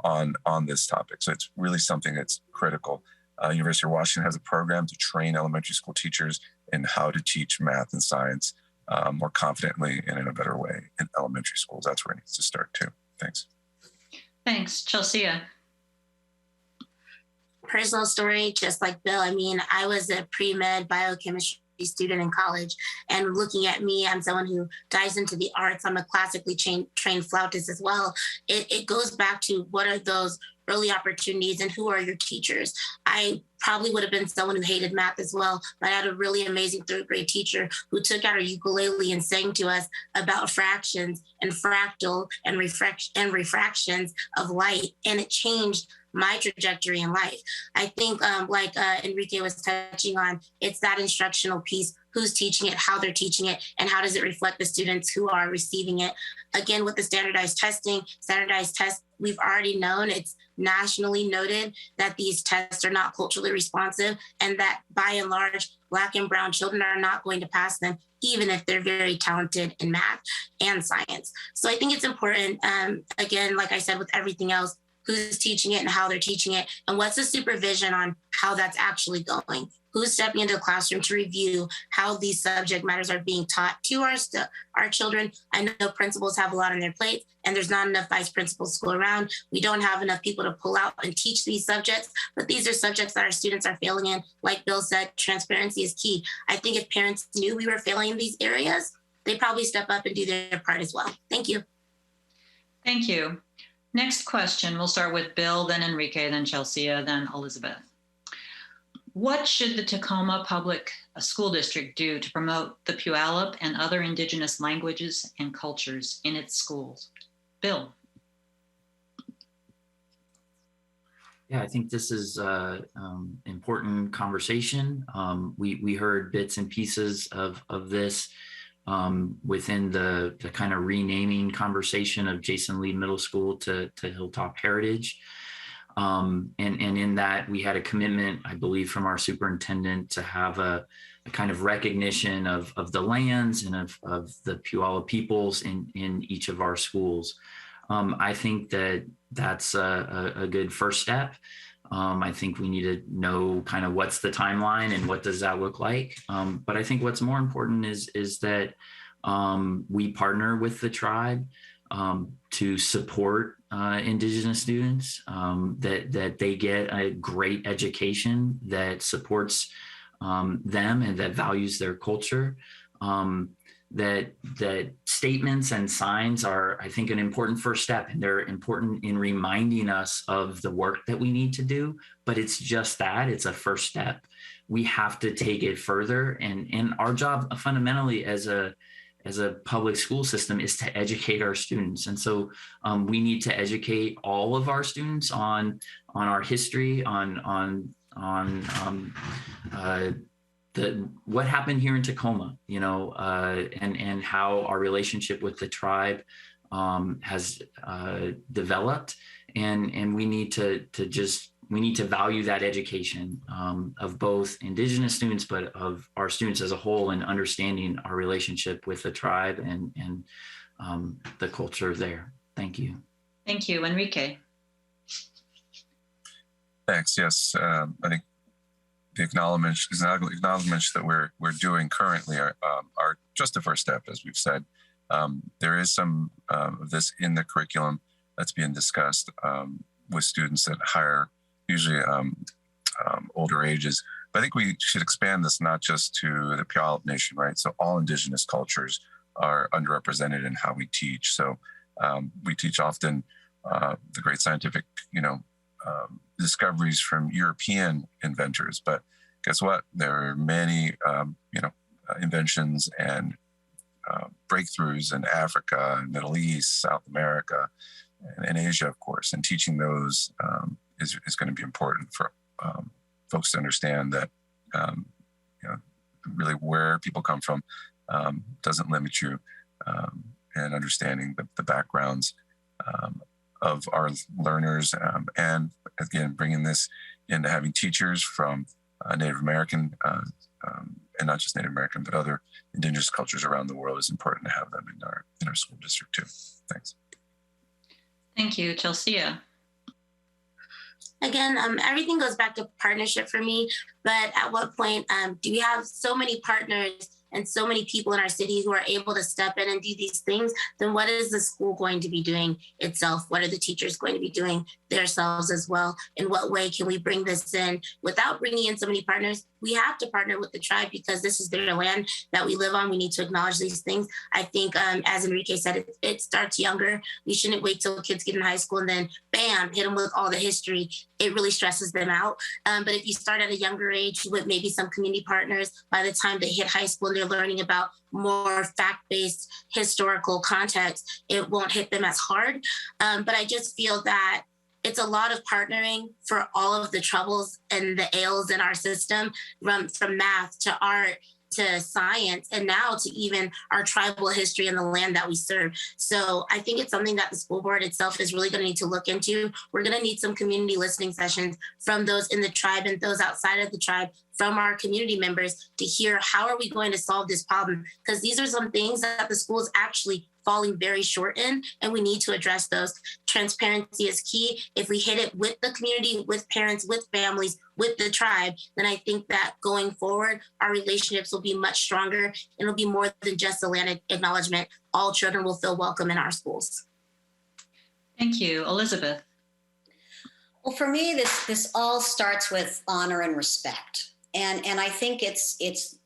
on this topic. So it's really something that's critical. University of Washington has a program to train elementary school teachers in how to teach math and science more confidently and in a better way in elementary schools. That's where it needs to start too. Thanks. Thanks, Chelsea. Personal story, just like Bill. I mean, I was a pre-med biochemistry student in college, and looking at me, I'm someone who dives into the arts. I'm a classically trained flautist as well. It goes back to what are those early opportunities and who are your teachers. I probably would have been someone who hated math as well, but I had a really amazing third grade teacher who took out our ukulele and sang to us about fractions and fractal and refractions of light, and it changed my trajectory in life. I think like Enrique was touching on, it's that instructional piece, who's teaching it, how they're teaching it, and how does it reflect the students who are receiving it. Again, with the standardized tests, we've already known, it's nationally noted that these tests are not culturally responsive, and that by and large, Black and brown children are not going to pass them, even if they're very talented in math and science. So I think it's important, again, like I said, with everything else, who's teaching it and how they're teaching it, and what's the supervision on how that's actually going. Who's stepping into the classroom to review how these subject matters are being taught to our children. I know principals have a lot on their plate, and there's not enough vice principals to go around. We don't have enough people to pull out and teach these subjects, but these are subjects that our students are failing in. Like Bill said, transparency is key. I think if parents knew we were failing in these areas, they'd probably step up and do their part as well. Thank you. Thank you. Next question, we'll start with Bill, then Enrique, then Chelsea, then Elizabeth. What should the Tacoma Public School District do to promote the Puyallup and other Indigenous languages and cultures in its schools? Bill. Yeah, I think this is an important conversation. We heard bits and pieces of this within the kind of renaming conversation of Jason Lee Middle School to Hilltop Heritage. And in that, we had a commitment, I believe, from our superintendent to have a kind of recognition of the lands and of the Puyallup peoples in each of our schools. I think that's a good first step. I think we need to know kind of what's the timeline and what does that look like. But I think what's more important is that we partner with the tribe to support Indigenous students, that they get a great education that supports them and that values their culture. That statements and signs are, I think, an important first step, and they're important in reminding us of the work that we need to do, but it's just that, it's a first step. We have to take it further, and our job fundamentally as a public school system is to educate our students. And so we need to educate all of our students on our history, on what happened here in Tacoma, and how our relationship with the tribe has developed, and we need to value that education of both Indigenous students, but of our students as a whole, and understanding our relationship with the tribe and the culture there. Thank you. Thank you, Enrique. Thanks. Yes, I think the acknowledgements that we're doing currently are just the first step, as we've said. There is some of this in the curriculum that's being discussed with students at higher, usually older ages. But I think we should expand this not just to the Puyallup Nation, right? So all Indigenous cultures are underrepresented in how we teach. So we teach often the great scientific, discoveries from European inventors, but guess what? There are many, inventions and breakthroughs in Africa, and Middle East, South America, and Asia, of course. And teaching those is going to be important for folks to understand that, really where people come from doesn't limit you, and understanding the backgrounds of our learners, and again, bringing this into having teachers from Native American, and not just Native American, but other indigenous cultures around the world, is important to have them in our school district too. Thanks. Thank you, Chelsea. Again, everything goes back to partnership for me, but at what point do we have so many partners and so many people in our city who are able to step in and do these things? Then what is the school going to be doing itself? What are the teachers going to be doing themselves as well? In what way can we bring this in without bringing in so many partners? We have to partner with the tribe because this is their land that we live on. We need to acknowledge these things. I think, as Enrique said, it starts younger. We shouldn't wait till kids get in high school and then bam, hit them with all the history. It really stresses them out. But if you start at a younger age with maybe some community partners, by the time they hit high school and they're learning about more fact-based historical context, it won't hit them as hard. But I just feel that it's a lot of partnering for all of the troubles and the ails in our system, from math to art to science, and now to even our tribal history and the land that we serve. So I think it's something that the school board itself is really going to need to look into. We're going to need some community listening sessions from those in the tribe and those outside of the tribe, from our community members, to hear how are we going to solve this problem? Because these are some things that the school is actually falling very short in, and we need to address those. Transparency is key. If we hit it with the community, with parents, with families, with the tribe, then I think that going forward, our relationships will be much stronger. It'll be more than just a land acknowledgement. All children will feel welcome in our schools. Thank you, Elizabeth. Well, for me, this all starts with honor and respect. And I think it's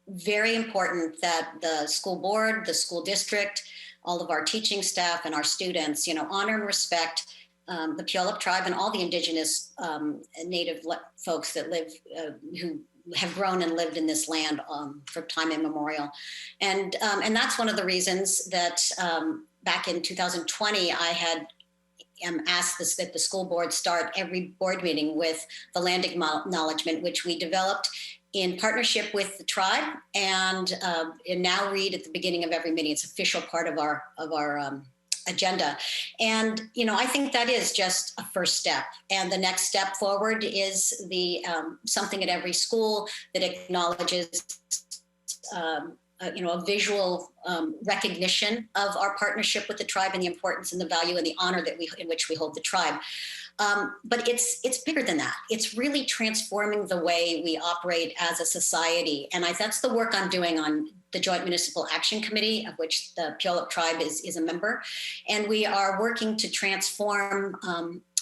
very important that the school board, the school district, all of our teaching staff and our students, honor and respect the Puyallup tribe and all the indigenous native folks that live, who have grown and lived in this land for time immemorial. And that's one of the reasons that back in 2020, I had asked that the school board start every board meeting with the land acknowledgement, which we developed in partnership with the tribe, and now read at the beginning of every meeting. It's an official part of our agenda. And, I think that is just a first step. And the next step forward is the something at every school that acknowledges a visual recognition of our partnership with the tribe and the importance and the value and the honor that in which we hold the tribe. But it's bigger than that. It's really transforming the way we operate as a society. And that's the work I'm doing on the Joint Municipal Action Committee, of which the Puyallup tribe is a member. And we are working to transform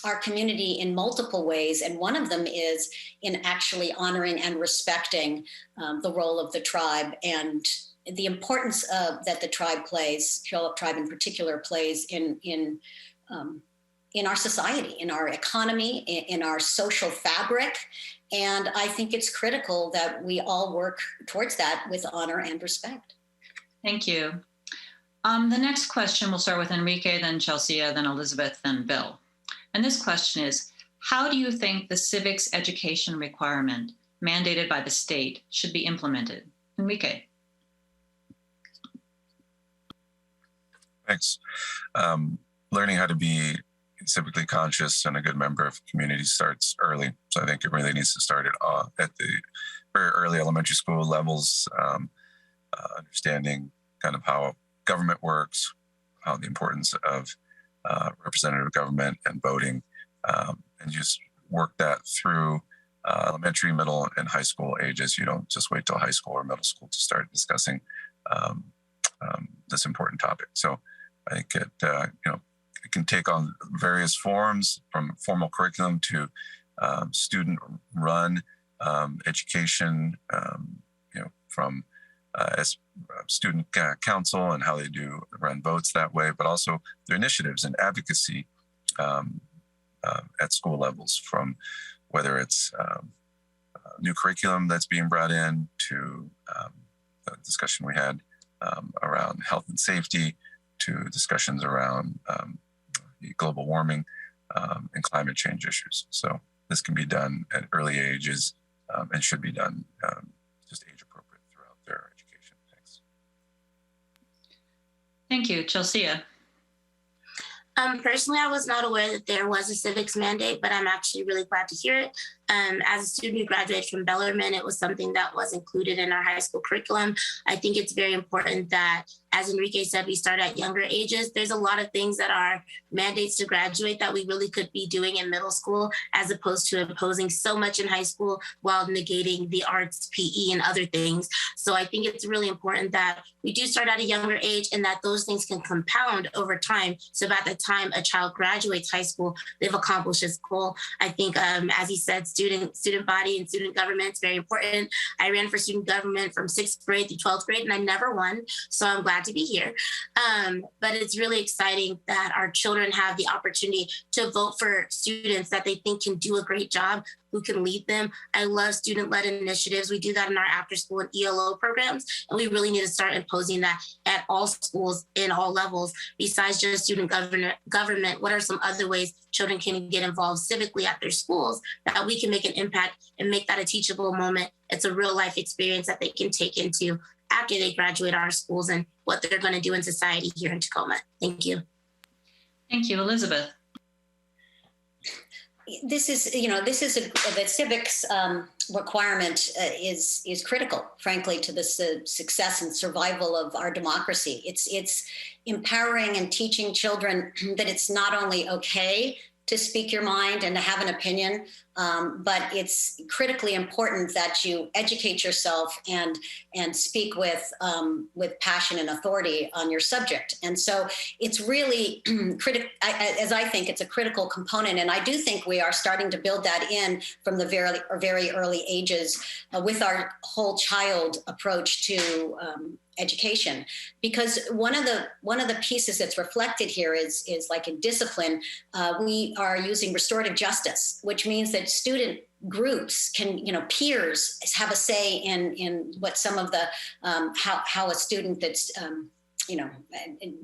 our community in multiple ways. And one of them is in actually honoring and respecting the role of the tribe and the importance that the tribe plays, Puyallup tribe in particular, plays in our society, in our economy, in our social fabric. And I think it's critical that we all work towards that with honor and respect. Thank you. The next question, we'll start with Enrique, then Chelsea, then Elizabeth, then Bill. And this question is, how do you think the civics education requirement mandated by the state should be implemented? Enrique. Thanks. Learning how to be civically conscious and a good member of the community starts early. So I think it really needs to start at the very early elementary school levels, understanding kind of how government works, how the importance of representative government and voting, and just work that through elementary, middle, and high school ages. You don't just wait till high school or middle school to start discussing this important topic. So I think it can take on various forms, from formal curriculum to student-run education, from as student council and how they do run votes that way, but also their initiatives and advocacy at school levels, from whether it's new curriculum that's being brought in to the discussion we had around health and safety, to discussions around global warming and climate change issues. So this can be done at early ages and should be done just age appropriate throughout their education. Thanks. Thank you, Chelsea. Personally, I was not aware that there was a civics mandate, but I'm actually really glad to hear it. As a student who graduated from Bellarmine, it was something that was included in our high school curriculum. I think it's very important that, as Enrique said, we start at younger ages. There's a lot of things that are mandates to graduate that we really could be doing in middle school, as opposed to imposing so much in high school while negating the arts, PE, and other things. So I think it's really important that we do start at a younger age and that those things can compound over time. So by the time a child graduates high school, they've accomplished this goal. I think, as he said, student body and student government is very important. I ran for student government from 6th grade through 12th grade, and I never won. So I'm glad to be here. But it's really exciting that our children have the opportunity to vote for students that they think can do a great job, who can lead them. I love student-led initiatives. We do that in our after-school and ELO programs, and we really need to start imposing that at all schools in all levels. Besides just student government, what are some other ways children can get involved civically at their schools that we can make an impact and make that a teachable moment? It's a real-life experience that they can take into after they graduate our schools and what they're going to do in society here in Tacoma. Thank you. Thank you, Elizabeth. This is the civics requirement is critical, frankly, to the success and survival of our democracy. It's empowering and teaching children that it's not only okay to speak your mind and to have an opinion, but it's critically important that you educate yourself and speak with passion and authority on your subject. And so it's really critical, as I think it's a critical component. And I do think we are starting to build that in from the very early ages with our whole child approach to education, because one of the pieces that's reflected here is like in discipline, we are using restorative justice, which means that student groups can, peers have a say in what some of the how a student that's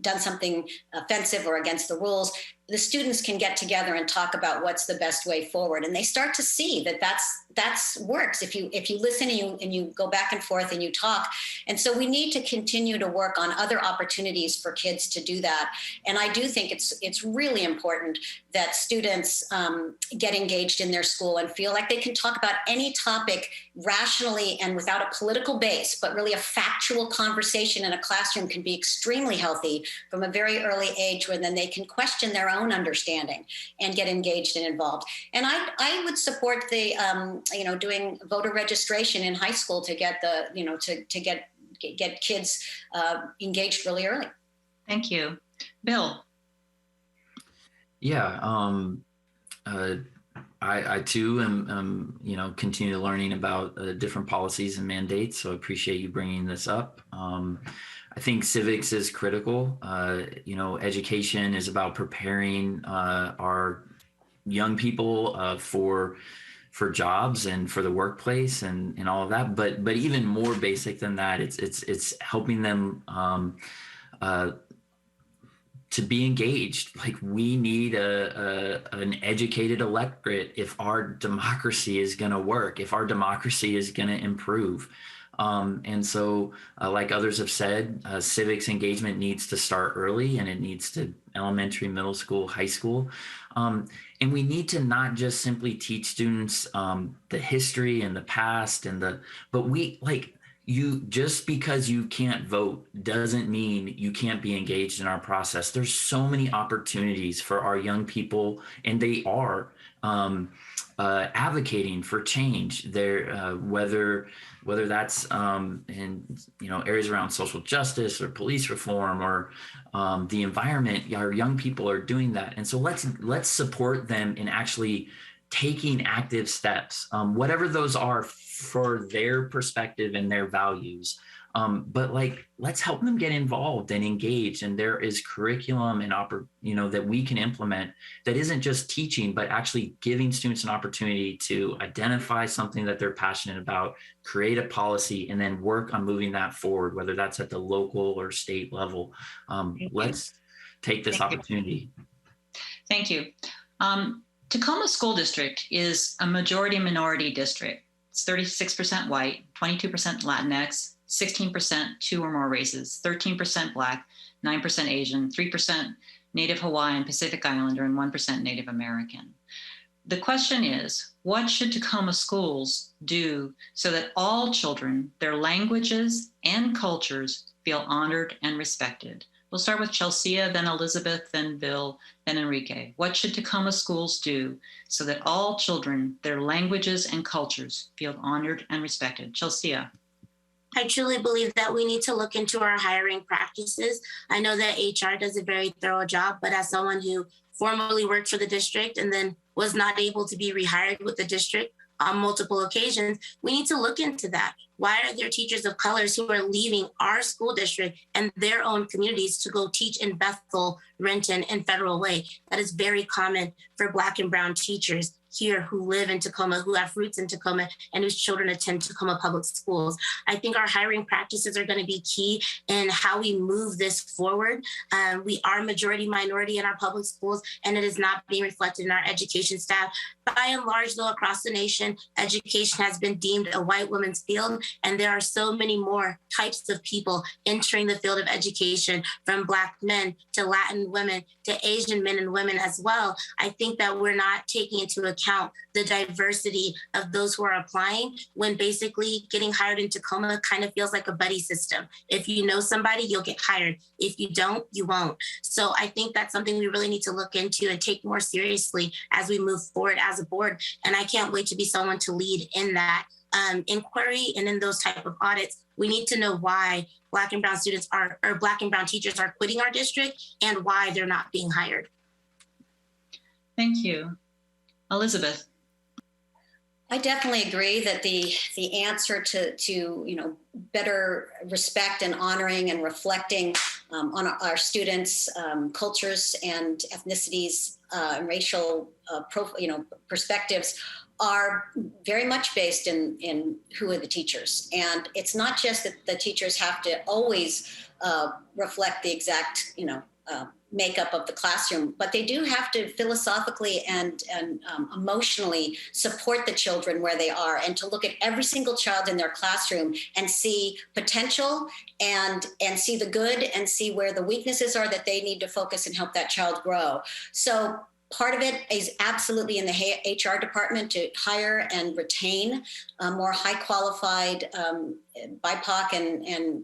done something offensive or against the rules, the students can get together and talk about what's the best way forward. And they start to see that that's works if you listen and you go back and forth and you talk. And so we need to continue to work on other opportunities for kids to do that. And I do think it's really important that students get engaged in their school and feel like they can talk about any topic rationally and without a political base, but really a factual conversation in a classroom can be extremely healthy from a very early age, where then they can question their own understanding and get engaged and involved. And I would support the doing voter registration in high school to get to get kids engaged really early. Thank you. Bill. Yeah, I too am continue learning about different policies and mandates. So I appreciate you bringing this up. I think civics is critical. Education is about preparing our young people for jobs and for the workplace and all of that. But even more basic than that, it's helping them to be engaged. Like, we need an educated electorate if our democracy is going to work, if our democracy is going to improve. And so, like others have said, civics engagement needs to start early, and it needs to elementary, middle school, high school. And we need to not just simply teach students the history and the past but just because you can't vote doesn't mean you can't be engaged in our process. There's so many opportunities for our young people, and they are advocating for change. They're whether that's in areas around social justice or police reform or the environment. Our young people are doing that, and so let's support them in actually taking active steps, whatever those are for their perspective and their values. But let's help them get involved and engaged. And there is curriculum and that we can implement that isn't just teaching, but actually giving students an opportunity to identify something that they're passionate about, create a policy, and then work on moving that forward, whether that's at the local or state level. Let's take this opportunity. Thank you. Tacoma School District is a majority minority district. It's 36% white, 22% Latinx, 16% two or more races, 13% Black, 9% Asian, 3% Native Hawaiian, Pacific Islander, and 1% Native American. The question is, what should Tacoma schools do so that all children, their languages and cultures feel honored and respected? We'll start with Chelsea, then Elizabeth, then Bill, then Enrique. What should Tacoma schools do so that all children, their languages and cultures feel honored and respected? Chelsea. I truly believe that we need to look into our hiring practices. I know that HR does a very thorough job, but as someone who formerly worked for the district and then was not able to be rehired with the district on multiple occasions, we need to look into that. Why are there teachers of colors who are leaving our school district and their own communities to go teach in Bethel, Renton, and Federal Way? That is very common for Black and Brown teachers here who live in Tacoma, who have roots in Tacoma, and whose children attend Tacoma public schools. I think our hiring practices are going to be key in how we move this forward. We are majority minority in our public schools, and it is not being reflected in our education staff. By and large, though, across the nation, education has been deemed a white woman's field, and there are so many more types of people entering the field of education, from Black men to Latin women to Asian men and women as well. I think that we're not taking into account the diversity of those who are applying, when basically getting hired in Tacoma kind of feels like a buddy system. If you know somebody, you'll get hired. If you don't, you won't. So I think that's something we really need to look into and take more seriously as we move forward as a board. And I can't wait to be someone to lead in that inquiry and in those type of audits. We need to know why Black and Brown students are, or Black and Brown teachers are quitting our district, and why they're not being hired. Thank you. Elizabeth. I definitely agree that the answer to better respect and honoring and reflecting on our students' cultures and ethnicities and racial perspectives are very much based in who are the teachers. And it's not just that the teachers have to always reflect the exact makeup of the classroom, but they do have to philosophically and emotionally support the children where they are, and to look at every single child in their classroom and see potential and see the good and see where the weaknesses are that they need to focus and help that child grow. So part of it is absolutely in the HR department to hire and retain more high qualified BIPOC and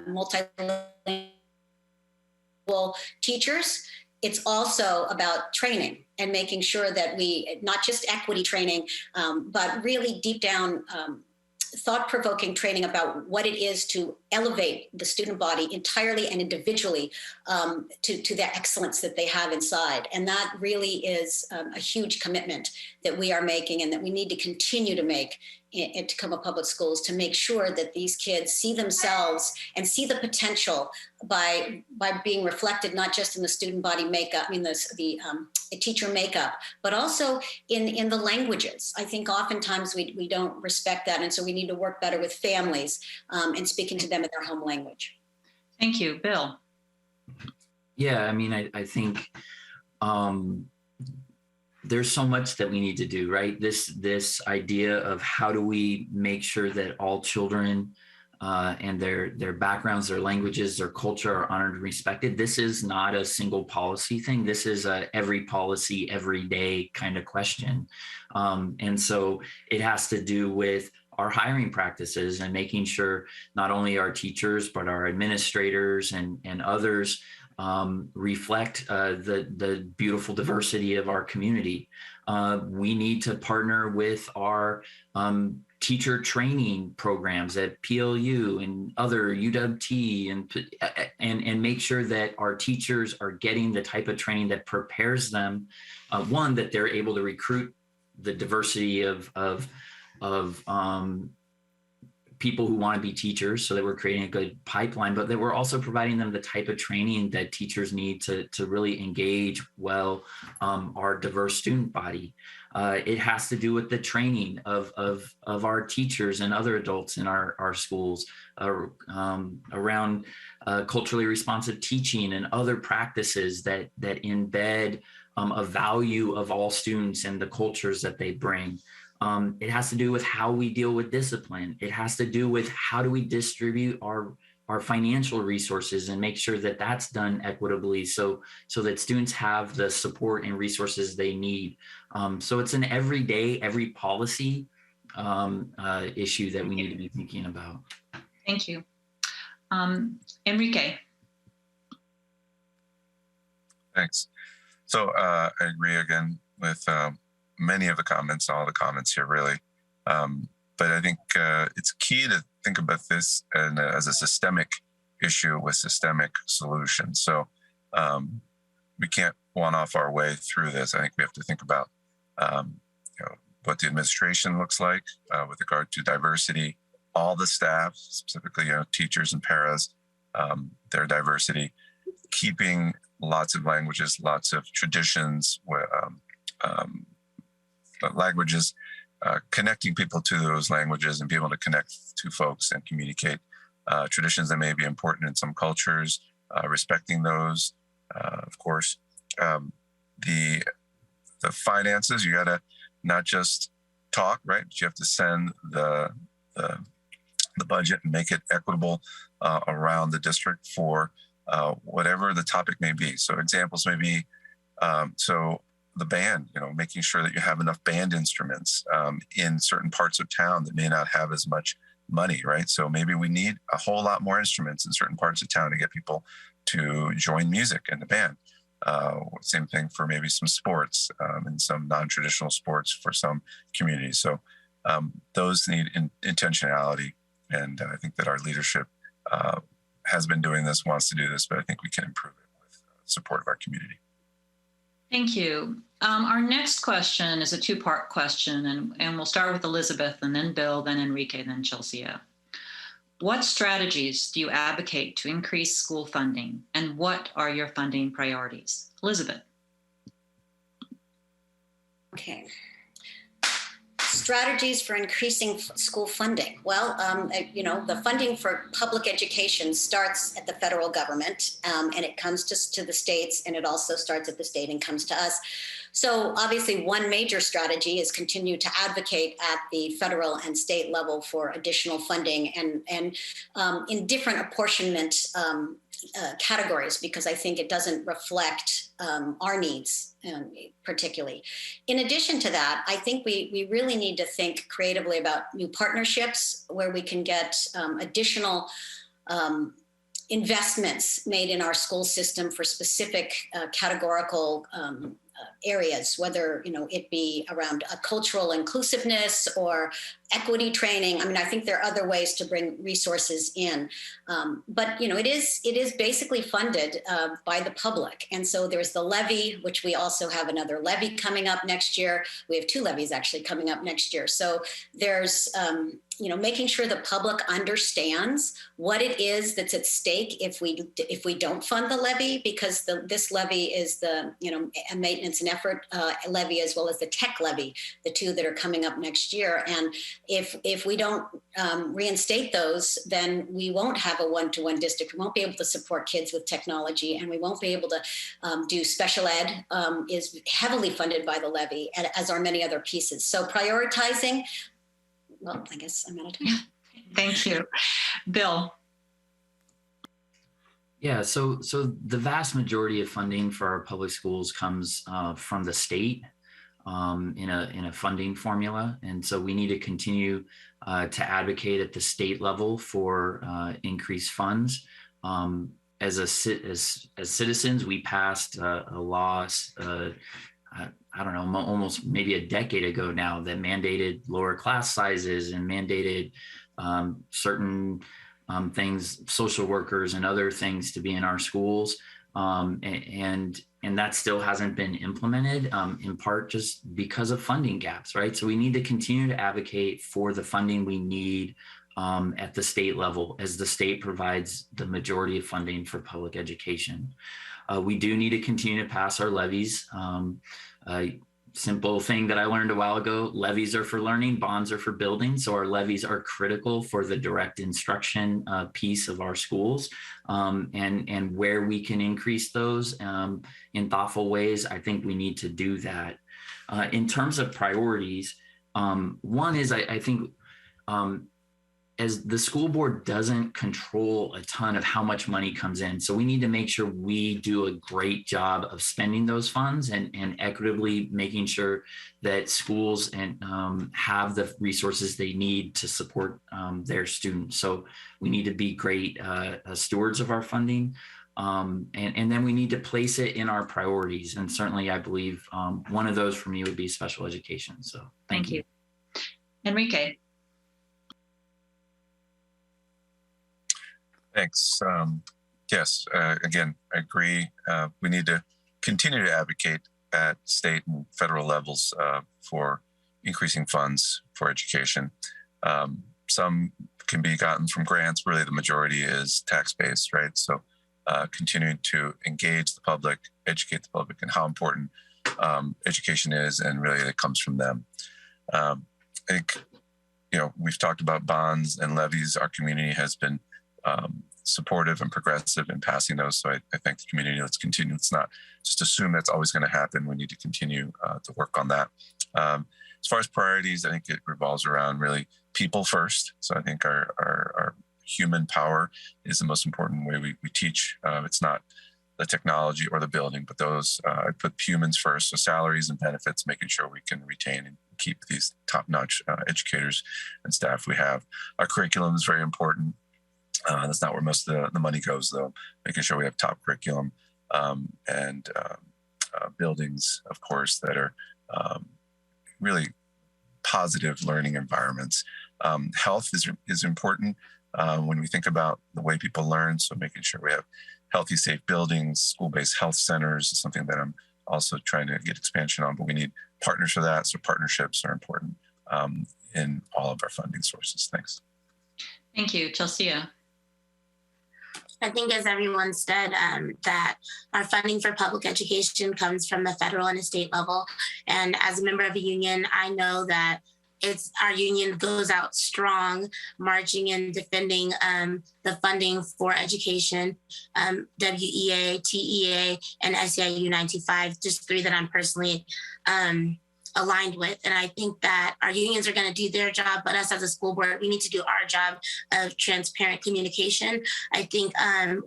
multilingual teachers. It's also about training and making sure that we, not just equity training, but really deep down thought-provoking training about what it is to elevate the student body entirely and individually to the excellence that they have inside. And that really is a huge commitment that we are making and that we need to continue to make in Tacoma Public Schools, to make sure that these kids see themselves and see the potential by being reflected not just in the student body makeup, the teacher makeup, but also in the languages. I think oftentimes we don't respect that, and so we need to work better with families and speaking to them in their home language. Thank you. Bill. Yeah, I think there's so much that we need to do, right? This idea of how do we make sure that all children and their backgrounds, their languages, their culture are honored and respected. This is not a single policy thing. This is a every policy, every day kind of question. And so it has to do with our hiring practices and making sure not only our teachers, but our administrators and others reflect the beautiful diversity of our community. We need to partner with our teacher training programs at PLU and other UWT and make sure that our teachers are getting the type of training that prepares them, one, that they're able to recruit the diversity of people who want to be teachers, so that we're creating a good pipeline, but that we're also providing them the type of training that teachers need to really engage well our diverse student body. It has to do with the training of our teachers and other adults in our schools around culturally responsive teaching and other practices that embed a value of all students and the cultures that they bring. It has to do with how we deal with discipline. It has to do with how do we distribute our our financial resources and make sure that that's done equitably, so that students have the support and resources they need. So it's an every policy issue that we need to be thinking about. Thank you. Enrique. Thanks. So I agree again with many of the comments, all the comments here, really. But I think it's key to think about this as a systemic issue with systemic solutions. So we can't one-off our way through this. I think we have to think about what the administration looks like with regard to diversity, all the staff, specifically teachers and paras, their diversity, keeping lots of languages, lots of traditions, languages, connecting people to those languages and be able to connect to folks and communicate traditions that may be important in some cultures, respecting those, of course. The finances, you gotta not just talk, right? But you have to send the budget and make it equitable around the district for whatever the topic may be. So examples may be, so the band, making sure that you have enough band instruments in certain parts of town that may not have as much money, right? So maybe we need a whole lot more instruments in certain parts of town to get people to join music in the band. Same thing for maybe some sports and some non-traditional sports for some communities. So those need intentionality. And I think that our leadership has been doing this, wants to do this, but I think we can improve it with support of our community. Thank you. Our next question is a two-part question, and we'll start with Elizabeth, and then Bill, then Enrique, then Chelsea. What strategies do you advocate to increase school funding, and what are your funding priorities? Elizabeth. Okay. Strategies for increasing school funding. Well, the funding for public education starts at the federal government, and it comes to the states, and it also starts at the state and comes to us. So obviously one major strategy is continue to advocate at the federal and state level for additional funding and in different apportionment categories, because I think it doesn't reflect our needs particularly. In addition to that, I think we really need to think creatively about new partnerships where we can get additional investments made in our school system for specific categorical areas, whether it be around cultural inclusiveness or equity training. I mean, I think there are other ways to bring resources in, but it is basically funded by the public. And so there's the levy, which we also have another levy coming up next year. We have two levies actually coming up next year. So there's making sure the public understands what it is that's at stake if we don't fund the levy, because this levy is the a maintenance and effort levy as well as the tech levy, the two that are coming up next year. And if we don't reinstate those, then we won't have a one-to-one district. We won't be able to support kids with technology, and we won't be able to do special ed is heavily funded by the levy, as are many other pieces. So prioritizing. Well, I guess I'm out of time. Thank you. Bill. Yeah, so the vast majority of funding for our public schools comes from the state in a funding formula. And so we need to continue to advocate at the state level for increased funds. As citizens, we passed a law, I don't know, almost maybe a decade ago now, that mandated lower class sizes and mandated certain things, social workers and other things to be in our schools. And that still hasn't been implemented, in part just because of funding gaps, right? So we need to continue to advocate for the funding we need at the state level, as the state provides the majority of funding for public education. We do need to continue to pass our levies. Simple thing that I learned a while ago: levies are for learning, bonds are for building. So our levies are critical for the direct instruction piece of our schools, and where we can increase those in thoughtful ways, I think we need to do that. In terms of priorities, one is I think as the school board doesn't control a ton of how much money comes in. So we need to make sure we do a great job of spending those funds and equitably making sure that schools have the resources they need to support their students. So we need to be great stewards of our funding. And then we need to place it in our priorities. And certainly I believe one of those for me would be special education. So thank you. Enrique. Thanks. Yes, again, I agree. We need to continue to advocate at state and federal levels for increasing funds for education. Some can be gotten from grants. Really, the majority is tax-based, right? So continuing to engage the public, educate the public, and how important education is, and really it comes from them. I think, we've talked about bonds and levies. Our community has been supportive and progressive in passing those. So I thank the community. Let's continue. Let's not just assume that's always going to happen. We need to continue to work on that. As far as priorities, I think it revolves around really people first. So I think our human power is the most important way we teach. It's not the technology or the building, but those, I put humans first. So salaries and benefits, making sure we can retain and keep these top-notch educators and staff we have. Our curriculum is very important. That's not where most of the money goes, though. Making sure we have top curriculum and buildings, of course, that are really positive learning environments. Health is important when we think about the way people learn. So making sure we have healthy, safe buildings, school-based health centers is something that I'm also trying to get expansion on, but we need partners for that. So partnerships are important in all of our funding sources. Thanks. Thank you. Chelsea. I think, as everyone said, that our funding for public education comes from the federal and the state level. And as a member of a union, I know that our union goes out strong, marching and defending the funding for education, WEA, TEA, and SEIU 95, just three that I'm personally aligned with. And I think that our unions are going to do their job, but us as a school board, we need to do our job of transparent communication. I think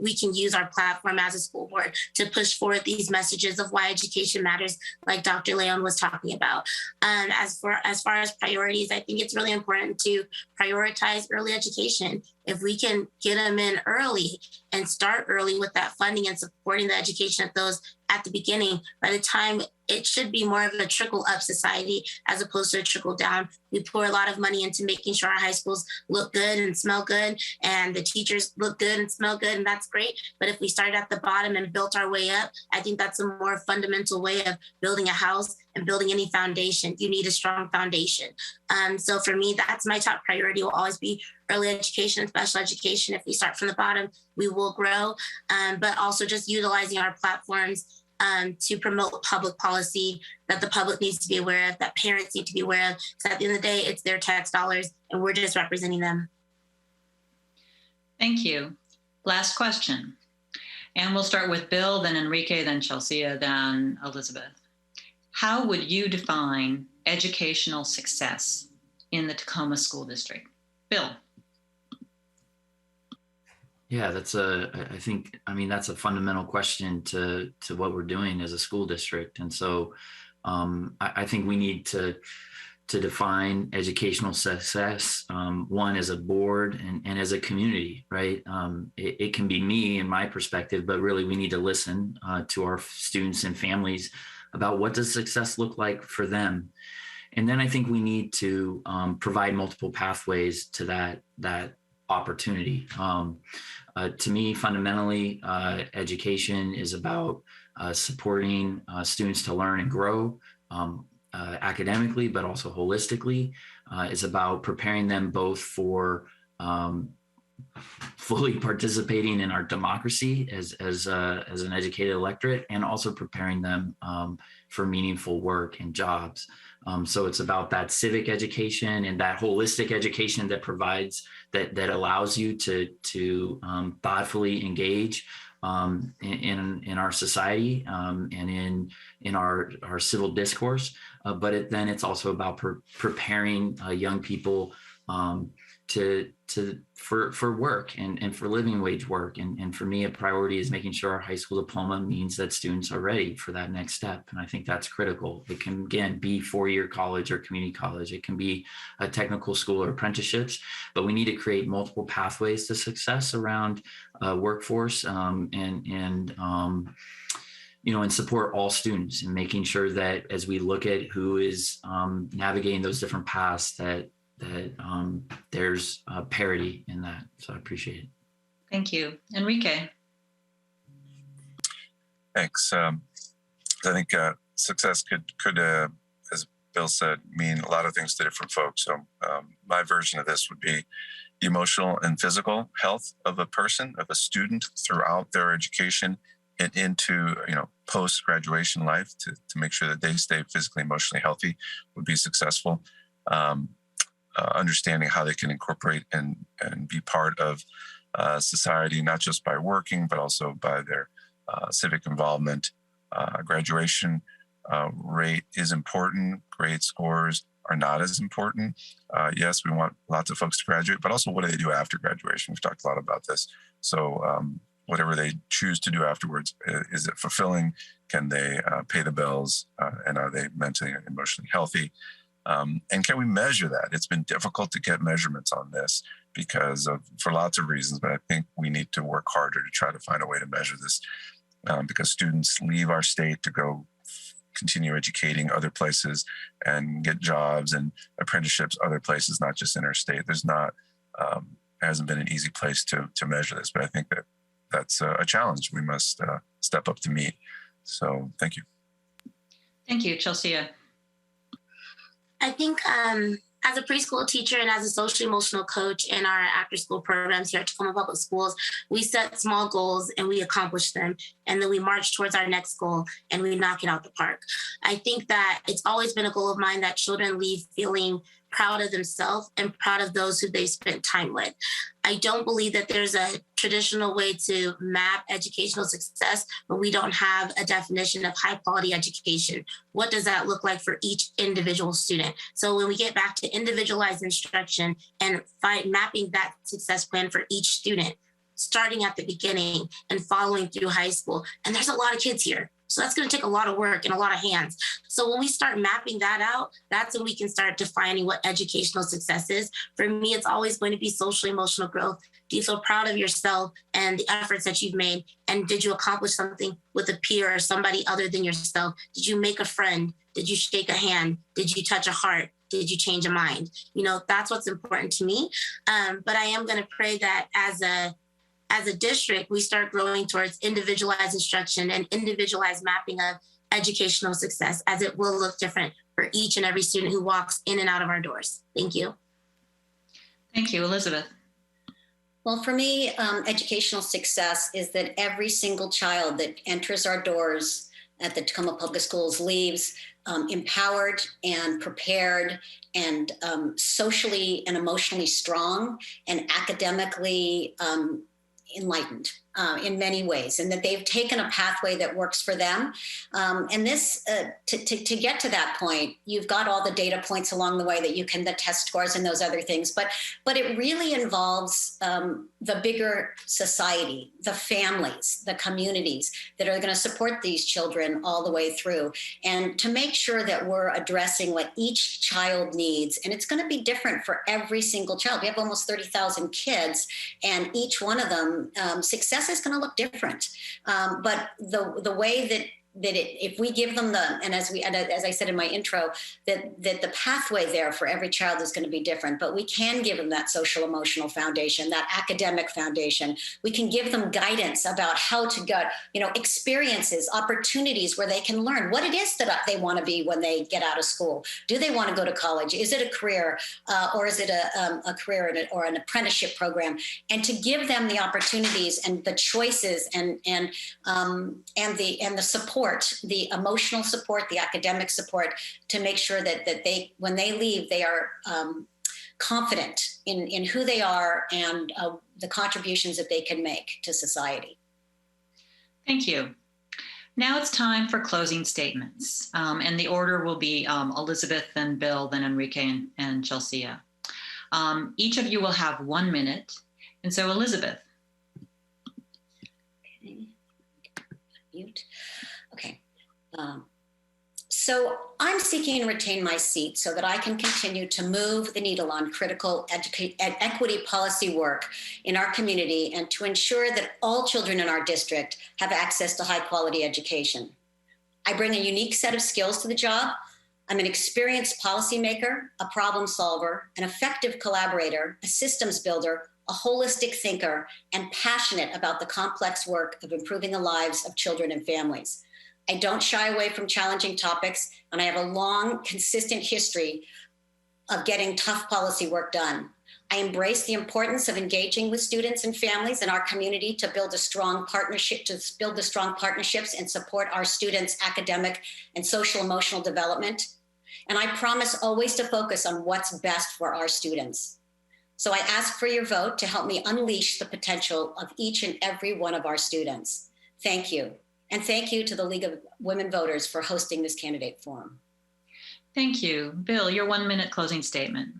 we can use our platform as a school board to push forward these messages of why education matters, like Dr. Leon was talking about. As far as priorities, I think it's really important to prioritize early education. If we can get them in early and start early with that funding and supporting the education of those at the beginning, by the time it should be more of a trickle up society as opposed to a trickle down. We pour a lot of money into making sure our high schools look good and smell good, and the teachers look good and smell good, and that's great. But if we started at the bottom and built our way up, I think that's a more fundamental way of building a house and building any foundation. You need a strong foundation. So for me, that's my top priority, will always be early education and special education. If we start from the bottom, we will grow, but also just utilizing our platforms to promote public policy that the public needs to be aware of, that parents need to be aware of. So at the end of the day, it's their tax dollars and we're just representing them. Thank you. Last question. And we'll start with Bill, then Enrique, then Chelsea, then Elizabeth. How would you define educational success in the Tacoma School District? Bill. Yeah, that's a fundamental question to what we're doing as a school district. And so I think we need to define educational success, one, as a board and as a community, right? It can be me and my perspective, but really we need to listen to our students and families about what does success look like for them. And then I think we need to provide multiple pathways to that opportunity. To me, fundamentally, education is about supporting students to learn and grow academically, but also holistically. It's about preparing them both for fully participating in our democracy as an educated electorate, and also preparing them for meaningful work and jobs. So it's about that civic education and that holistic education that provides that allows you to thoughtfully engage in our society and in our civil discourse. But then it's also about preparing young people for work and for living wage work. And for me, a priority is making sure our high school diploma means that students are ready for that next step. And I think that's critical. It can, again, be four-year college or community college. It can be a technical school or apprenticeships, but we need to create multiple pathways to success around workforce and support all students, and making sure that as we look at who is navigating those different paths, that there's parity in that. So I appreciate it. Thank you. Enrique. Thanks. I think success could as Bill said, mean a lot of things to different folks. So my version of this would be the emotional and physical health of a person, of a student throughout their education and into post-graduation life to make sure that they stay physically, emotionally healthy would be successful. Understanding how they can incorporate and be part of society, not just by working, but also by their civic involvement. Graduation rate is important. Grade scores are not as important. Yes, we want lots of folks to graduate, but also what do they do after graduation? We've talked a lot about this. So whatever they choose to do afterwards, is it fulfilling? Can they pay the bills? And are they mentally and emotionally healthy? And can we measure that? It's been difficult to get measurements on this for lots of reasons, but I think we need to work harder to try to find a way to measure this because students leave our state to go continue educating other places and get jobs and apprenticeships other places, not just in our state. It hasn't been an easy place to measure this, but I think that's a challenge we must step up to meet. So thank you. Thank you, Chelsea. I think as a preschool teacher and as a social emotional coach in our after school programs here at Tacoma Public Schools, we set small goals and we accomplish them. And then we march towards our next goal and we knock it out the park. I think that it's always been a goal of mine that children leave feeling proud of themselves and proud of those who they spent time with. I don't believe that there's a traditional way to map educational success, but we don't have a definition of high quality education. What does that look like for each individual student? So when we get back to individualized instruction and mapping that success plan for each student, starting at the beginning and following through high school, and there's a lot of kids here. So that's going to take a lot of work and a lot of hands. So when we start mapping that out, that's when we can start defining what educational success is. For me, it's always going to be social emotional growth. Do you feel proud of yourself and the efforts that you've made? And did you accomplish something with a peer or somebody other than yourself? Did you make a friend? Did you shake a hand? Did you touch a heart? Did you change a mind? That's what's important to me. But I am going to pray that as a district, we start growing towards individualized instruction and individualized mapping of educational success, as it will look different for each and every student who walks in and out of our doors. Thank you. Thank you, Elizabeth. Well, for me, educational success is that every single child that enters our doors at the Tacoma Public Schools leaves empowered and prepared and socially and emotionally strong and academically enlightened in many ways, and that they've taken a pathway that works for them. And this, to get to that point, you've got all the data points along the way that you can, the test scores and those other things, but it really involves the bigger society, the families, the communities that are going to support these children all the way through, and to make sure that we're addressing what each child needs. And it's going to be different for every single child. We have almost 30,000 kids, and each one of them, success is going to look different. But the way that if we give them and as I said in my intro, that the pathway there for every child is going to be different, but we can give them that social emotional foundation, that academic foundation. We can give them guidance about how to get, experiences, opportunities where they can learn what it is that they want to be when they get out of school. Do they want to go to college? Is it a career or is it a career or an apprenticeship program? And to give them the opportunities and the choices and the support, the emotional support, the academic support, to make sure that they, when they leave, they are confident in who they are and the contributions that they can make to society. Thank you. Now it's time for closing statements. And the order will be Elizabeth, then Bill, then Enrique, and Chelsea. Each of you will have 1 minute. And so Elizabeth. Okay. Mute. Okay. So I'm seeking to retain my seat so that I can continue to move the needle on critical equity policy work in our community and to ensure that all children in our district have access to high quality education. I bring a unique set of skills to the job. I'm an experienced policymaker, a problem solver, an effective collaborator, a systems builder, a holistic thinker, and passionate about the complex work of improving the lives of children and families. I don't shy away from challenging topics, and I have a long, consistent history of getting tough policy work done. I embrace the importance of engaging with students and families in our community to build strong partnerships and support our students' academic and social emotional development. And I promise always to focus on what's best for our students. So I ask for your vote to help me unleash the potential of each and every one of our students. Thank you. And thank you to the League of Women Voters for hosting this candidate forum. Thank you. Bill, your 1 minute closing statement.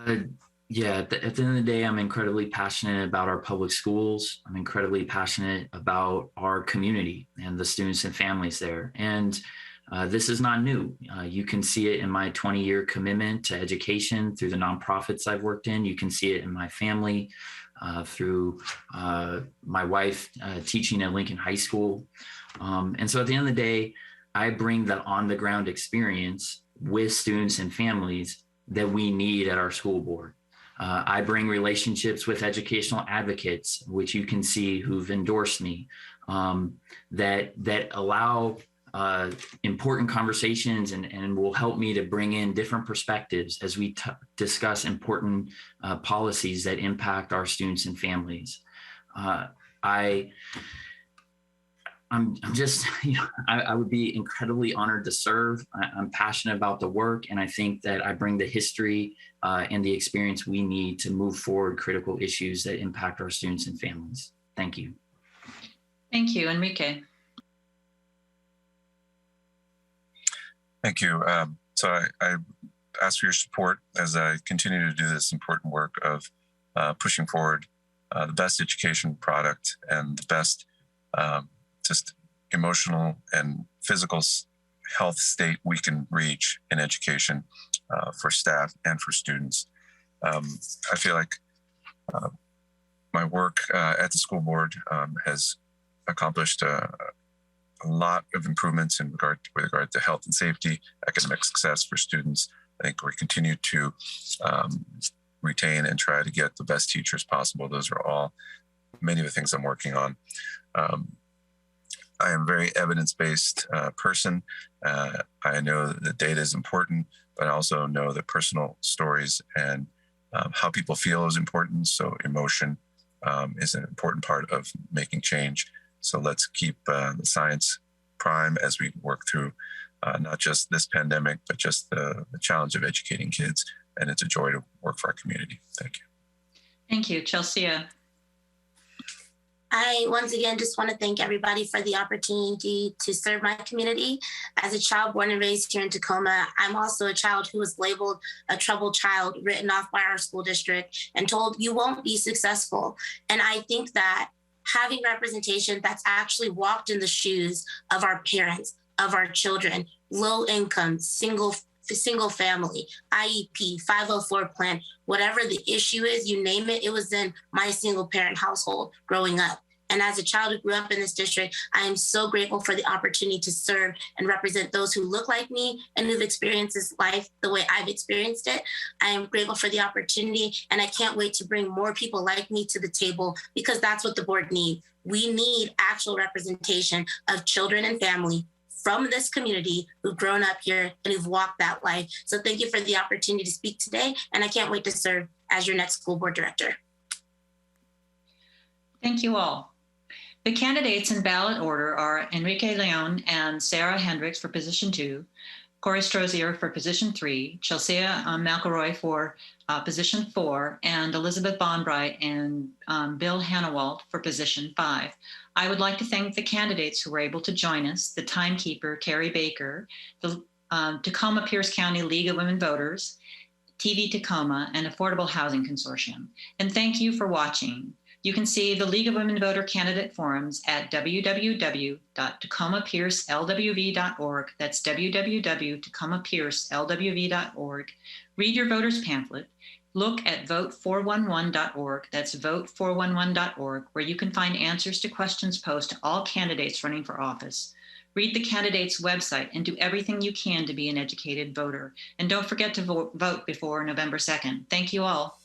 At the end of the day, I'm incredibly passionate about our public schools. I'm incredibly passionate about our community and the students and families there. And this is not new. You can see it in my 20-year commitment to education through the nonprofits I've worked in. You can see it in my family through my wife teaching at Lincoln High School. And so at the end of the day, I bring that on-the-ground experience with students and families that we need at our school board. I bring relationships with educational advocates, which you can see who've endorsed me, that allow important conversations and will help me to bring in different perspectives as we discuss important policies that impact our students and families. I'm just, I would be incredibly honored to serve. I'm passionate about the work, and I think that I bring the history and the experience we need to move forward critical issues that impact our students and families. Thank you. Thank you, Enrique. Thank you. So I ask for your support as I continue to do this important work of pushing forward the best education product and the best just emotional and physical health state we can reach in education for staff and for students. I feel like my work at the school board has accomplished a lot of improvements with regard to health and safety, academic success for students. I think we continue to retain and try to get the best teachers possible. Those are all many of the things I'm working on. I am a very evidence-based person. I know that data is important, but I also know that personal stories and how people feel is important. So emotion is an important part of making change. So let's keep the science prime as we work through not just this pandemic, but just the challenge of educating kids. And it's a joy to work for our community. Thank you. Thank you, Chelsea. I once again just want to thank everybody for the opportunity to serve my community. As a child born and raised here in Tacoma, I'm also a child who was labeled a troubled child, written off by our school district and told you won't be successful. And I think that having representation that's actually walked in the shoes of our parents, of our children, low income, single family, IEP, 504 plan, whatever the issue is, you name it, it was in my single parent household growing up. And as a child who grew up in this district, I am so grateful for the opportunity to serve and represent those who look like me and who've experienced this life the way I've experienced it. I am grateful for the opportunity, and I can't wait to bring more people like me to the table, because that's what the board needs. We need actual representation of children and family from this community who've grown up here and who've walked that life. So thank you for the opportunity to speak today, and I can't wait to serve as your next school board director. Thank you all. The candidates in ballot order are Enrique Leon and Sarah Hendricks for position 2, Corey Strozier for position 3, Chelsea McElroy for position 4, and Elizabeth Bonbright and Bill Hannawalt for position 5. I would like to thank the candidates who were able to join us, the timekeeper, Carrie Baker, the Tacoma Pierce County League of Women Voters, TV Tacoma, and Affordable Housing Consortium. And thank you for watching. You can see the League of Women Voter Candidate Forums at www.tacomapiercelwv.org. That's www.tacomapiercelwv.org. Read your voter's pamphlet. Look at vote411.org. That's vote411.org, where you can find answers to questions posed to all candidates running for office. Read the candidate's website and do everything you can to be an educated voter. And don't forget to vote before November 2nd. Thank you all.